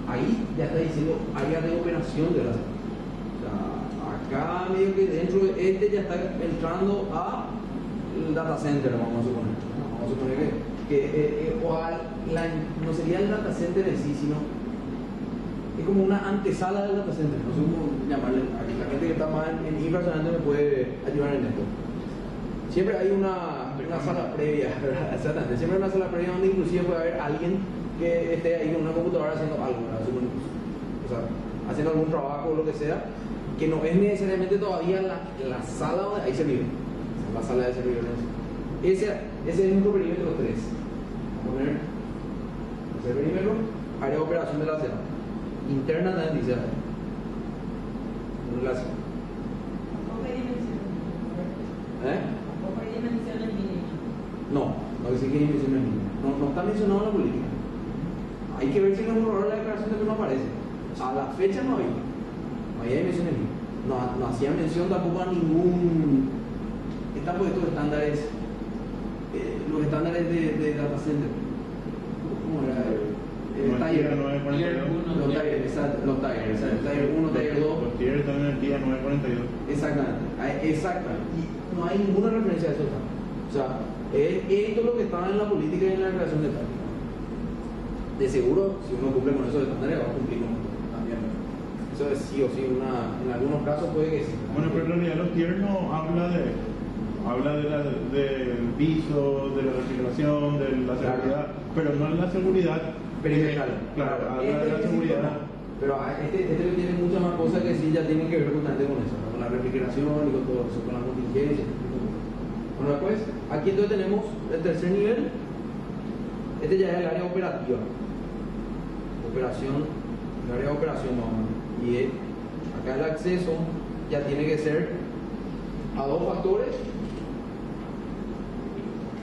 S1: Ahí ya está diciendo área de operación de la CA. O sea, acá medio que dentro de ya está entrando al data center, vamos a suponer. Vamos a suponer no sería el data center en sí, sino es como una antesala del data center, no sé cómo llamarle. Aquí la gente que está más en infraestructura me puede ayudar en esto. Siempre hay una sala previa, ¿verdad? Exactamente. Siempre hay una sala previa donde inclusive puede haber alguien que esté ahí con una computadora haciendo algo, ¿verdad? O sea, haciendo algún trabajo o lo que sea, que no es necesariamente todavía la sala donde hay servidores. La sala de servidores. Ese es nuestro perímetro 3. Vamos a poner ese perímetro, área de operación de la CA. Interna también dice ahí. Relación.
S6: ¿Tampoco hay dimensiones mínimas?
S1: No dice que hay dimensiones mínimas. No está mencionado en la política. Hay que ver si en el borrador de la declaración de que no aparece. A la fecha no hay dimensiones mínimas. No hacía mención tampoco a ningún. Están puestos estándares, los estándares de data center. ¿Cómo era? Los tier 1, tier 2.
S3: Los tier están en el día 942.
S1: Exactamente. Y no hay ninguna referencia a eso. O sea, esto es lo que está en la política y en la declaración de práctica. De seguro, si uno cumple con esos estándares, va a cumplir con esto también. Eso es sí o sí, en algunos casos puede que sí.
S3: Bueno, pero en realidad los tier no habla del piso, de la reciclación, de la seguridad, pero no en la seguridad
S1: perimetral.
S3: Claro, habla de la seguridad.
S1: Pero este tiene muchas más cosas que sí ya tienen que ver justamente con eso, ¿no? Con la refrigeración y con todo eso, con la contingencia. Bueno, después, aquí entonces tenemos el tercer nivel. Este ya es el área operativa. El área de operación, y acá el acceso ya tiene que ser a dos factores.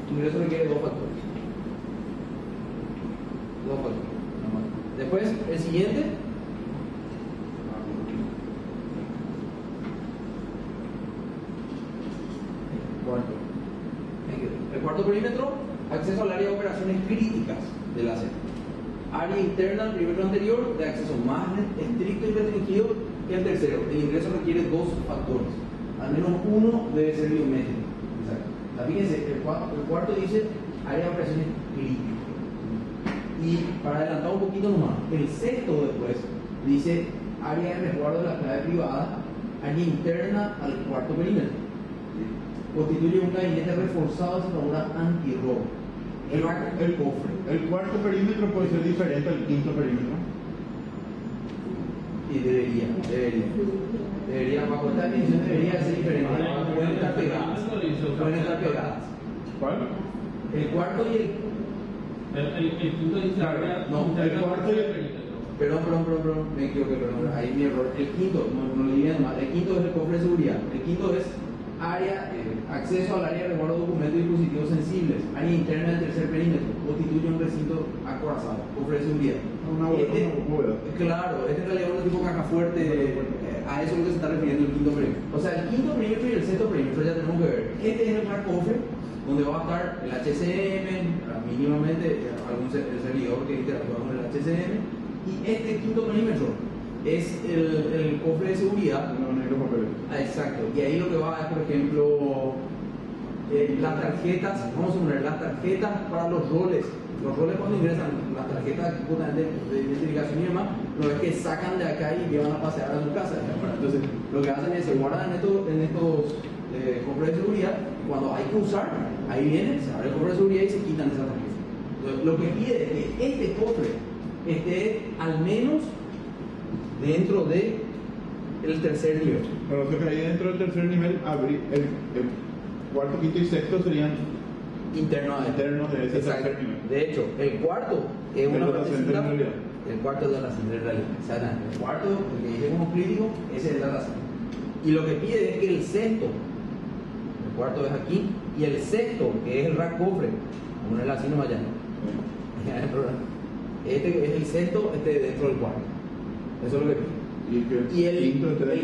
S1: El ingreso requiere dos factores. Después, el siguiente. El cuarto perímetro, acceso al área de operaciones críticas de la CA. Área interna, el perímetro anterior, de acceso más estricto y restringido que el tercero. El ingreso requiere dos factores. Al menos uno debe ser biométrico. Exacto. Fíjense, el cuarto dice área de operaciones críticas. Y para adelantar un poquito nomás, el sexto después dice área de resguardo de la clave privada, área interna al cuarto perímetro. Constituye un gabinete reforzado de seguridad antirrobo. El cofre.
S3: El cuarto perímetro puede ser diferente al quinto perímetro.
S1: Y debería, bajo esta definición debería ser diferente. Pueden estar pegadas.
S3: ¿Cuál?
S1: El cuarto y
S4: El quinto dice
S3: No, el cuarto y el...
S1: Perdón, me equivoqué, ahí mi error. El quinto, no leí bien mal. El quinto es el cofre de seguridad. El quinto es acceso al área de resguardo de documentos y dispositivos sensibles, área interna del tercer perímetro, constituye un recinto acorazado, cofre de seguridad.
S3: Una bóveda.
S1: Claro, este en realidad es un tipo caja fuerte, a eso es lo que se está refiriendo el quinto perímetro. O sea, el quinto perímetro y el sexto perímetro ya tenemos que ver. Este es el rack cofre, donde va a estar el HCM, mínimamente el servidor que interactúa con el HCM, y este quinto perímetro es el cofre de seguridad.
S3: No, negro papel.
S1: Exacto. Y ahí lo que va es, por ejemplo, las tarjetas, vamos a poner las tarjetas para los roles. Los roles cuando ingresan, las tarjetas justamente de identificación y demás, no es que sacan de acá y llevan a pasear a su casa. Entonces, lo que hacen es se guardan en estos cofres de seguridad. Cuando hay que usar, ahí vienen, se abre el cofre de seguridad y se quitan esas tarjetas. Entonces, lo que pide es que este cofre esté al menos dentro de el tercer nivel.
S3: Pero que ahí dentro del tercer nivel, el cuarto, quinto y sexto serían
S1: internos
S3: de ese tercer nivel.
S1: De hecho, el cuarto es una
S3: partecita.
S1: El cuarto es de la center en realidad. Exactamente. El cuarto, el que dice como crítico, ese es de la center. Y lo que pide es que el sexto, el cuarto es aquí, y el sexto, que es el rack cofre, vamos a ponerlo así nomás ya. Este es el sexto, dentro del cuarto. Eso es lo que pide. Y el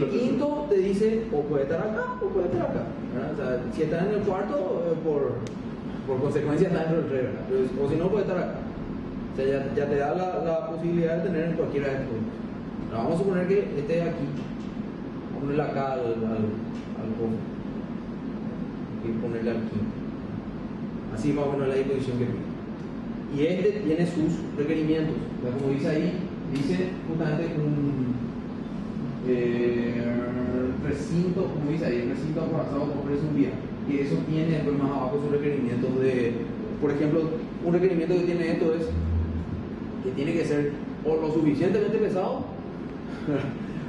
S1: quinto te dice, o puede estar acá, o puede estar acá. ¿Verdad? O sea, si está en el cuarto, por consecuencia está dentro del red, o si no, puede estar acá. O sea, ya te da la posibilidad de tener en cualquiera de estos. Vamos a suponer que esté aquí. Vamos a ponerle acá al cofre. Y ponerle al quinto. Así más o menos la disposición que pide. Y este tiene sus requerimientos. O sea, como dice ahí, dice justamente un recinto, como dice ahí, recinto acorazado con seguridad. Y eso tiene después más abajo sus requerimientos por ejemplo, un requerimiento que tiene esto es que tiene que ser o lo suficientemente pesado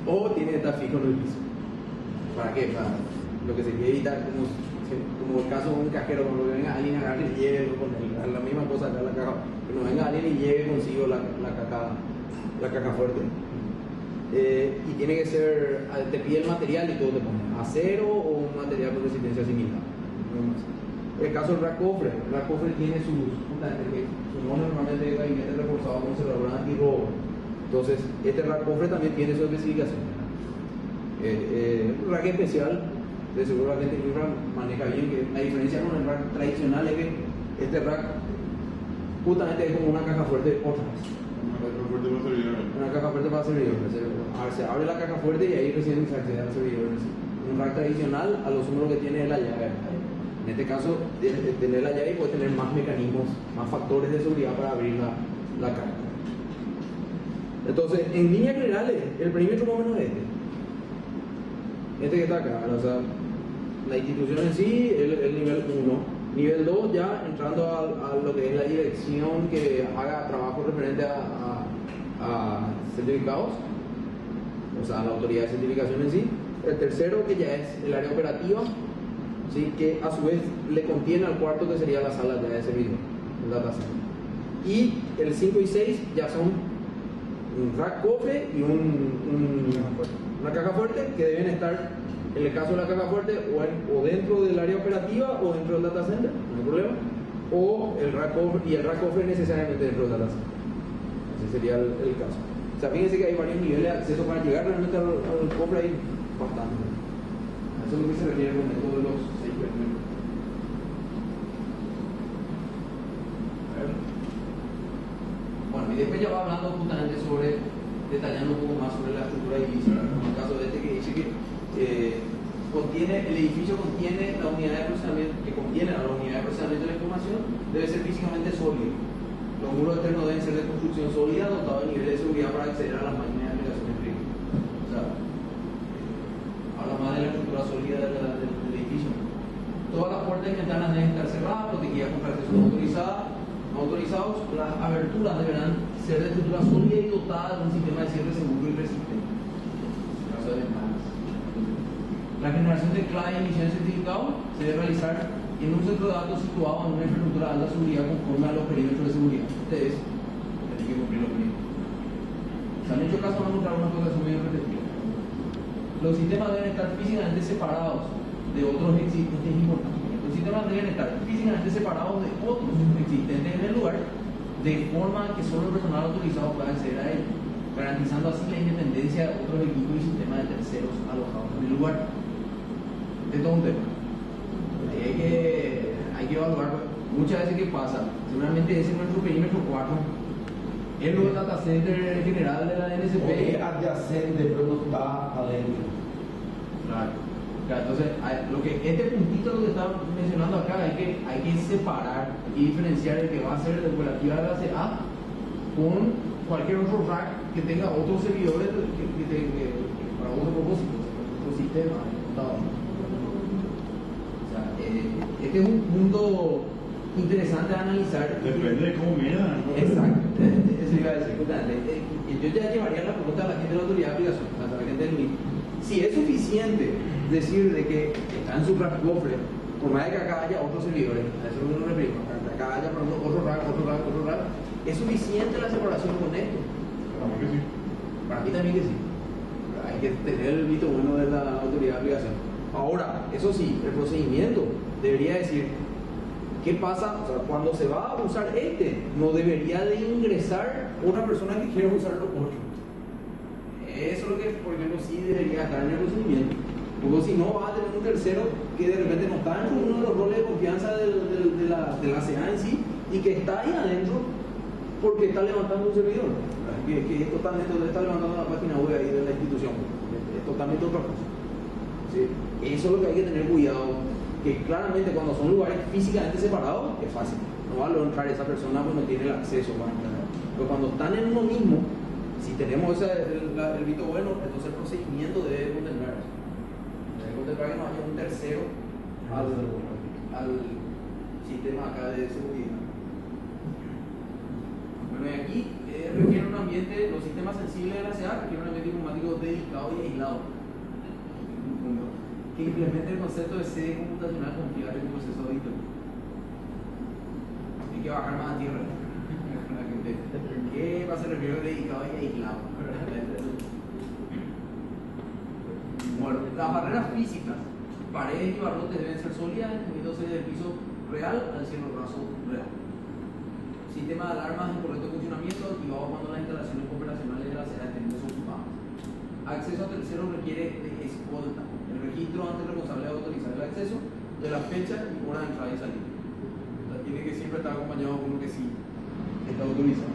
S1: o tiene que estar fijo en el piso. ¿Para qué? Para lo que se quiere evitar, como el caso de un cajero, cuando venga alguien a agarrar y lleve la misma cosa acá en la caja, que no venga alguien y lleve consigo la caja fuerte. Y tiene que ser, te pide el material y todo te pone acero o un material con resistencia similar. El caso del rack cofre tiene su nombre normalmente de gabinete reforzado conservador antirrobo. Entonces, este rack cofre también tiene su especificación. Un rack especial, de seguro la gente que maneja bien, que la diferencia con el rack tradicional es que este rack justamente es como una caja fuerte otra vez. Una caja fuerte para servidores. Se abre la caja fuerte y ahí recién se accede al servidor. Un rack tradicional, a lo sumo lo que tiene es la llave. En este caso, tener la llave puede tener más mecanismos, más factores de seguridad para abrir la caja. Entonces, en líneas generales, el perímetro más o menos es este que está acá. O sea, la institución en sí, el nivel 1. Nivel 2 ya entrando a lo que es la dirección que haga trabajo referente a certificados, o sea, la autoridad de certificación en sí. El tercero que ya es el área operativa, ¿sí? Que a su vez le contiene al cuarto que sería la sala ya de servidor, el data center. Y el 5 y 6 ya son un rack cofre y una caja fuerte que deben estar, en el caso de la caja fuerte, o dentro del área operativa o dentro del data center, no hay problema, o el rack cofre necesariamente dentro del data center. Ese sería el caso. O sea, fíjense que hay varios niveles de acceso para llegar realmente al cofre, hay bastante. Eso es lo que se refiere con el método de los 6 primeros. Bueno, y después ya va hablando justamente detallando un poco más sobre la estructura edilicia, como el caso de este que dice que el edificio contiene la unidad de procesamiento, de la información, debe ser físicamente sólido. Los muros externos deben ser de construcción sólida, dotados de niveles de seguridad para acceder a las máquinas de aplicaciones críticas. O sea, habla más de la estructura sólida del edificio. Todas las puertas y ventanas deben estar cerradas, protegidas contra acceso no autorizados. Las aberturas deberán ser de estructura sólida y dotadas de un sistema de cierre seguro y resistente.
S2: eso es más. La generación de clave de emisión de certificado se debe realizar en un centro de datos situado en una infraestructura de alta seguridad conforme a los perímetros de seguridad. Ustedes tienen que cumplir los perímetros. Se han hecho caso, van a encontrar una cosa que son medio repetidas. Los sistemas deben estar físicamente separados de otros existentes importantes. Los sistemas deben estar físicamente separados de otros existentes en el lugar, de forma que solo el personal autorizado pueda acceder a ellos, garantizando así la independencia de otros equipos y sistemas de terceros alojados en el lugar. De todo un tema. Hay que evaluar muchas veces qué pasa. Seguramente ese es nuestro perímetro 4. Es el data center general de la NSP.
S1: Es adyacente, pero no está adentro.
S2: Claro. Entonces, este puntito lo que está mencionando acá, hay que separar y diferenciar el que va a ser de operativa de la CA con cualquier otro rack que tenga otros servidores para otro propósito, otro sistema. Este es un punto interesante a analizar.
S3: Depende de cómo midan, ¿no?
S2: Exacto, eso iba a decir. Yo ya llevaría la pregunta a la gente de la autoridad de aplicación, a la gente del MIT. Si es suficiente decir de que está en su rack cofre, por más de que acá haya otros servidores, a eso no nos referimos, que acá haya por ejemplo, otro rack, ¿es suficiente la separación con esto?
S3: Para mí que sí.
S2: Para mí también que sí. Hay que tener el visto bueno de la autoridad de aplicación. Ahora, eso sí, el procedimiento debería decir qué pasa, o sea, cuando se va a usar no debería de ingresar una persona que quiera usar los otros. Eso es lo que, por ejemplo, sí debería estar en el procedimiento. Porque si no, va a tener un tercero que de repente no está en uno de los roles de confianza de la CA en sí y que está ahí adentro porque está levantando un servidor. Que es totalmente, está levantando la página web ahí de la institución. Es totalmente otra cosa. ¿Sí? Eso es lo que hay que tener cuidado. Que claramente cuando son lugares físicamente separados es fácil. No va a entrar esa persona porque no tiene el acceso para entrar. Pero cuando están en uno mismo, si tenemos el visto bueno, entonces el procedimiento debe contemplar eso. Debe contemplar que no haya un tercero al sistema acá de seguridad. Bueno, y aquí requiere un ambiente, los sistemas sensibles de la CA requieren un ambiente informático dedicado y aislado, que implemente el concepto de sede computacional confiable en el proceso de editor. Hay que bajar más a tierra. ¿Qué va a ser refiere dedicado y aislado? Bueno, las barreras físicas, paredes y barrotes deben ser sólidas, entendiéndose del piso real al cielo raso real. Sistema de alarmas en correcto funcionamiento activado cuando las instalaciones operacionales de la CA estén desocupadas. Acceso a terceros requiere de escolta. El registro ante el responsable de autorizar el acceso, de la fecha y hora de entrada y salida. O sea, tiene que siempre estar acompañado con uno que sí está autorizado.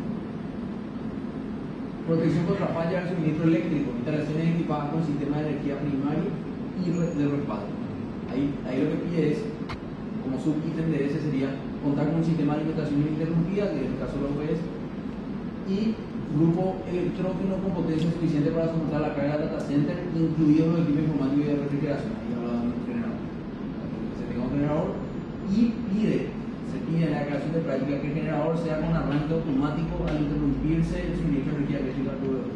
S2: Protección contra falla del suministro eléctrico, instalaciones equipadas con sistema de energía primario y de respaldo. Ahí lo que pide es, como subítem de ese sería contar con un sistema de alimentación ininterrumpida, que en el caso de la OBS, y grupo electrógeno con potencia suficiente para soportar la carga del data center, incluidos los equipos informáticos y de refrigeración. Ahí hablamos de un generador. Que se tenga un generador y se pide en la declaración de práctica que el generador sea con arranque automático al interrumpirse el suministro de energía eléctrica al proveedor.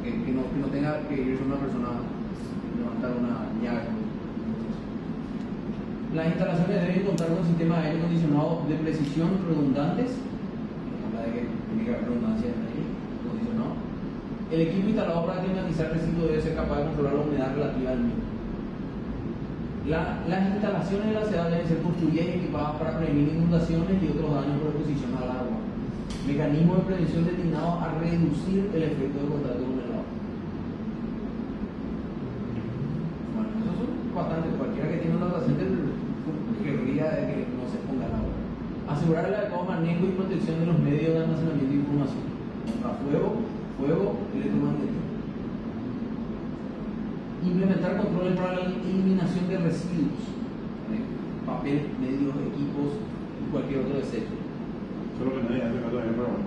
S2: Que no tenga que irse una persona a levantar una llave. Las instalaciones deben contar con sistemas de aire acondicionado de precisión redundantes. Habla de que tiene que haber redundancia en aire acondicionado. El equipo instalado para climatizar el recinto debe ser capaz de controlar la humedad relativa al mismo. Las instalaciones de la ciudad deben ser construidas y equipadas para prevenir inundaciones y otros daños por exposición al agua. Mecanismos de prevención destinados a reducir el efecto de contacto con el agua. Bueno, eso son bastantes. Cualquiera que tiene un data center querría que no se ponga el agua. Asegurar el adecuado manejo y protección de los medios de almacenamiento de información contra fuego electromagnético. Implementar controles para la eliminación de residuos, papel, medios, equipos y cualquier otro desecho.
S3: Solo que nadie hace caso a él, pero bueno.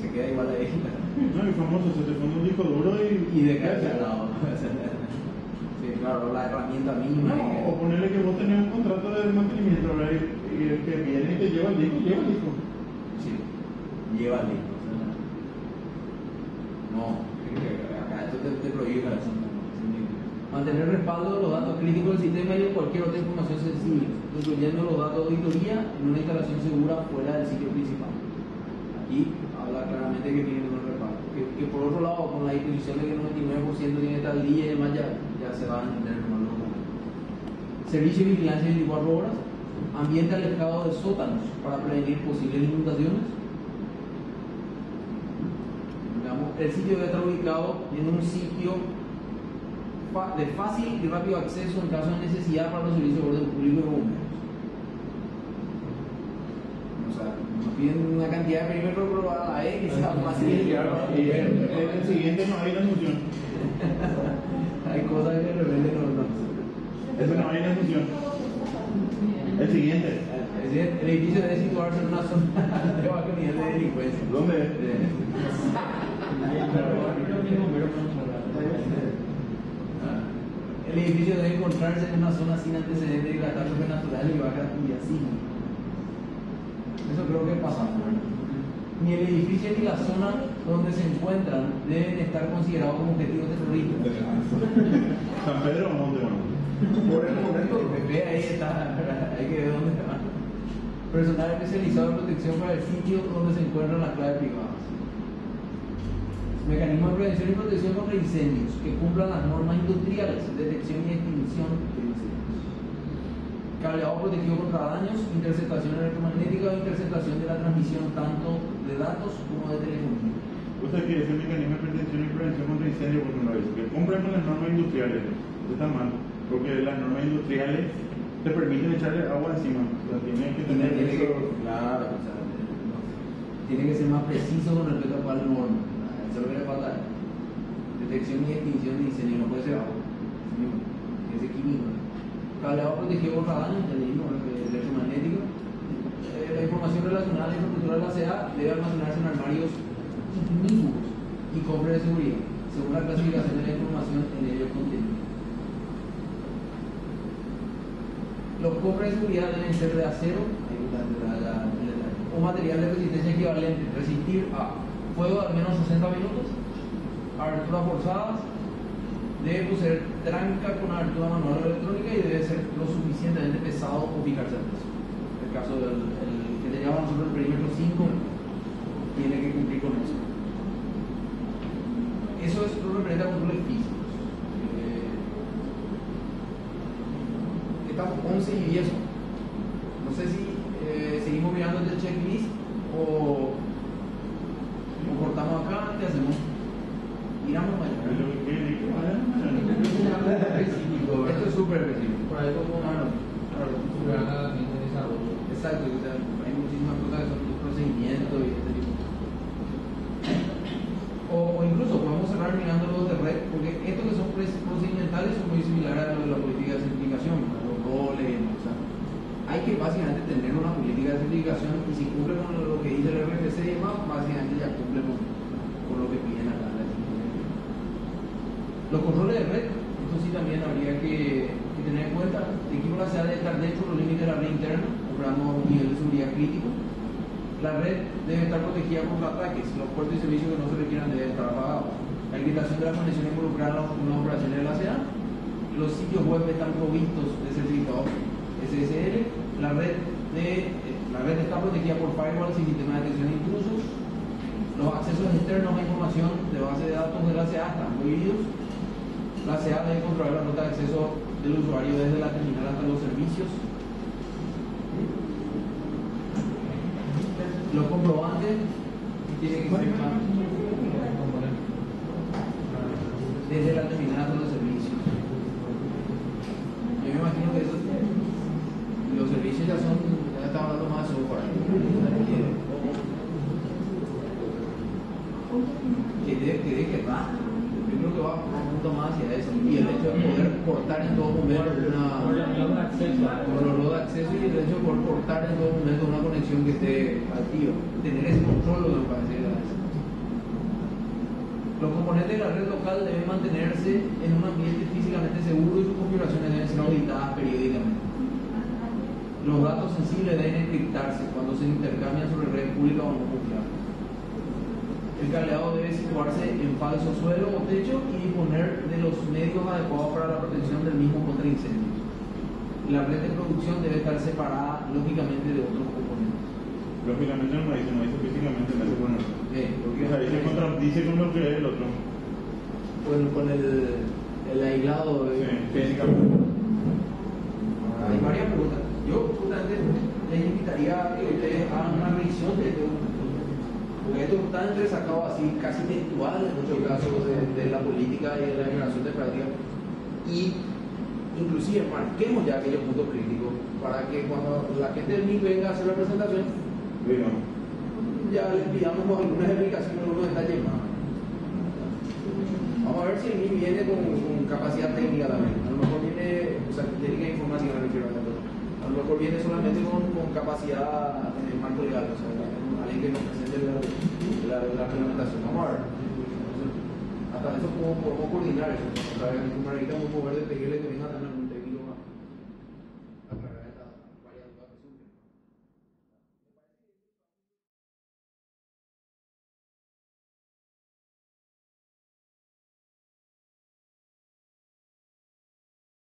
S2: Se queda igual ahí.
S3: No, el famoso, se te pone un disco duro y
S2: de cada lado. Sí, claro, la herramienta mínima.
S3: No, o ponerle que vos tenés un contrato de mantenimiento, ¿verdad? Y el que viene y te lleva el disco, lleva el disco.
S2: Sí, lleva el disco. No, acá esto te prohíbe eso. Mantener respaldo de los datos críticos del sistema y de cualquier otra información sensible, incluyendo los datos de auditoría en una instalación segura fuera del sitio principal. Aquí habla claramente que tiene un respaldo. Que por otro lado, con la disposición de que el 99% tiene tal día y demás, ya se va a entender los documentos. Servicio de vigilancia 24 horas, ambiente alejado de sótanos para prevenir posibles inundaciones. Digamos, el sitio debe estar ubicado en un sitio de fácil y rápido acceso en caso de necesidad para los servicios de orden público y bomberos. O sea, nos piden una cantidad de perímetros, pero a la que sea fácil de llegar para
S3: Y en el siguiente no hay la función.
S2: Hay cosas que de repente no.
S3: Eso no hay la función. El siguiente.
S2: Es decir, el edificio debe situarse en una zona de bajo nivel de delincuencia.
S3: ¿Dónde?
S2: El edificio debe encontrarse en una zona sin antecedentes de catástrofe natural y baja y así. Eso creo que pasa. Ni el edificio ni la zona donde se encuentran deben estar considerados como objetivos terroristas.
S3: San Pedro o Montemor.
S2: Por el momento, Pepe, ahí está, hay que ver dónde está. Personal especializado en protección para el sitio donde se encuentran las claves privadas. Mecanismo de prevención y protección contra incendios que cumplan las normas industriales, detección y extinción de incendios. Cableado protegido contra daños, interceptación electromagnética o interceptación de la transmisión tanto de datos como de telefonía.
S3: Usted quiere ese mecanismo de protección y prevención contra incendios porque no lo dice. Que cumplan con las normas industriales. Eso está mal. Porque las normas industriales te permiten echarle agua encima. O sea, tienes que tener eso.
S2: Claro, o sea, tiene que ser más preciso con respecto a cuál norma. Eso es lo que le falta. Detección y extinción de incendio, no puede ser agua. Es químico. Cableado protegido contra daños, electromagnético. La información relacionada a la infraestructura de la CA debe almacenarse en armarios ignífugos y cofres de seguridad, según la clasificación de la información en ellos contenida. Los cofres de seguridad deben ser de acero o material de resistencia equivalente, resistir a fuego de al menos 60 minutos, aberturas forzadas, debe poseer tranca con abertura manual o electrónica y debe ser lo suficientemente pesado o fijarse al peso. En el caso del que teníamos nosotros el perímetro 5, tiene que cumplir con eso. Eso es lo referente a controles físicos. Estamos 11 y 10. No sé si seguimos mirando el checklist o cortamos acá. ¿Qué hacemos? Miramos mañana. Esto es súper específico. Por ahí como desarrollo. Exacto, o sea, hay muchísimas cosas que son procedimientos y este tipo. O incluso podemos cerrar mirando los de red, porque estos que son procedimentales son muy similares a los de la política de certificación, los roles, o sea, hay que básicamente tener una política de certificación y si cumple con lo que dice el RFC y demás, básicamente ya cumple con lo que piden acá. Los controles de red, esto sí también habría que tener en cuenta. El equipo de la CA debe estar dentro de los límites de la red interna, operando a un nivel de seguridad crítico. La red debe estar protegida contra ataques, los puertos y servicios que no se requieran deben estar apagados. La habilitación de la conexión involucrada en las operaciones de la CA. Los sitios web están provistos de certificados SSL. La red está protegida por firewalls y sistemas de detección de intrusos. Los accesos externos a información de base de datos de la CA están prohibidos. La CA debe controlar la ruta de acceso del usuario desde la terminal hasta los servicios. Los comprobantes tienen que ser desde la terminal hasta los servicios. Yo me imagino que los servicios ya están hablando más de software. Que va. Yo creo que va un punto más hacia eso. Y el hecho de poder cortar en todo momento los nodos de acceso y el hecho de poder cortar en todo momento una conexión que esté activa. Tener ese control, me parece. Los componentes de la red local deben mantenerse en un ambiente físicamente seguro y sus configuraciones deben ser auditadas periódicamente. Los datos sensibles deben encriptarse cuando se intercambian sobre red pública o no confiable. El cableado debe situarse en falso suelo o techo y disponer de los medios adecuados para la protección del mismo contra incendios. La red de producción debe estar separada lógicamente de otros componentes.
S3: Lógicamente no dice físicamente, no dice con el...
S2: Porque
S3: O sea, dice con lo que es el otro.
S2: con el aislado
S3: Sí, físicamente.
S2: Hay varias preguntas. Yo justamente les invitaría a que ustedes hagan una revisión de este documento. Porque esto está entresacado así, casi textual en muchos casos de la política y de la generación de práctica. Y inclusive marquemos ya aquellos puntos críticos para que cuando la gente del MIC venga a hacer la presentación, ya les pidamos algunas explicaciones, algunos detalles más. Vamos a ver si el MIC viene con capacidad técnica también. A lo mejor viene, o sea, técnica informática, me refiero a esto. A lo mejor viene solamente con capacidad en el marco legal, o sea, alguien que nos presente la reglamentación. Vamos a ver. Entonces, hasta eso podemos coordinar eso. O sea, Margarita, vamos a mover de pedirle que venga a tener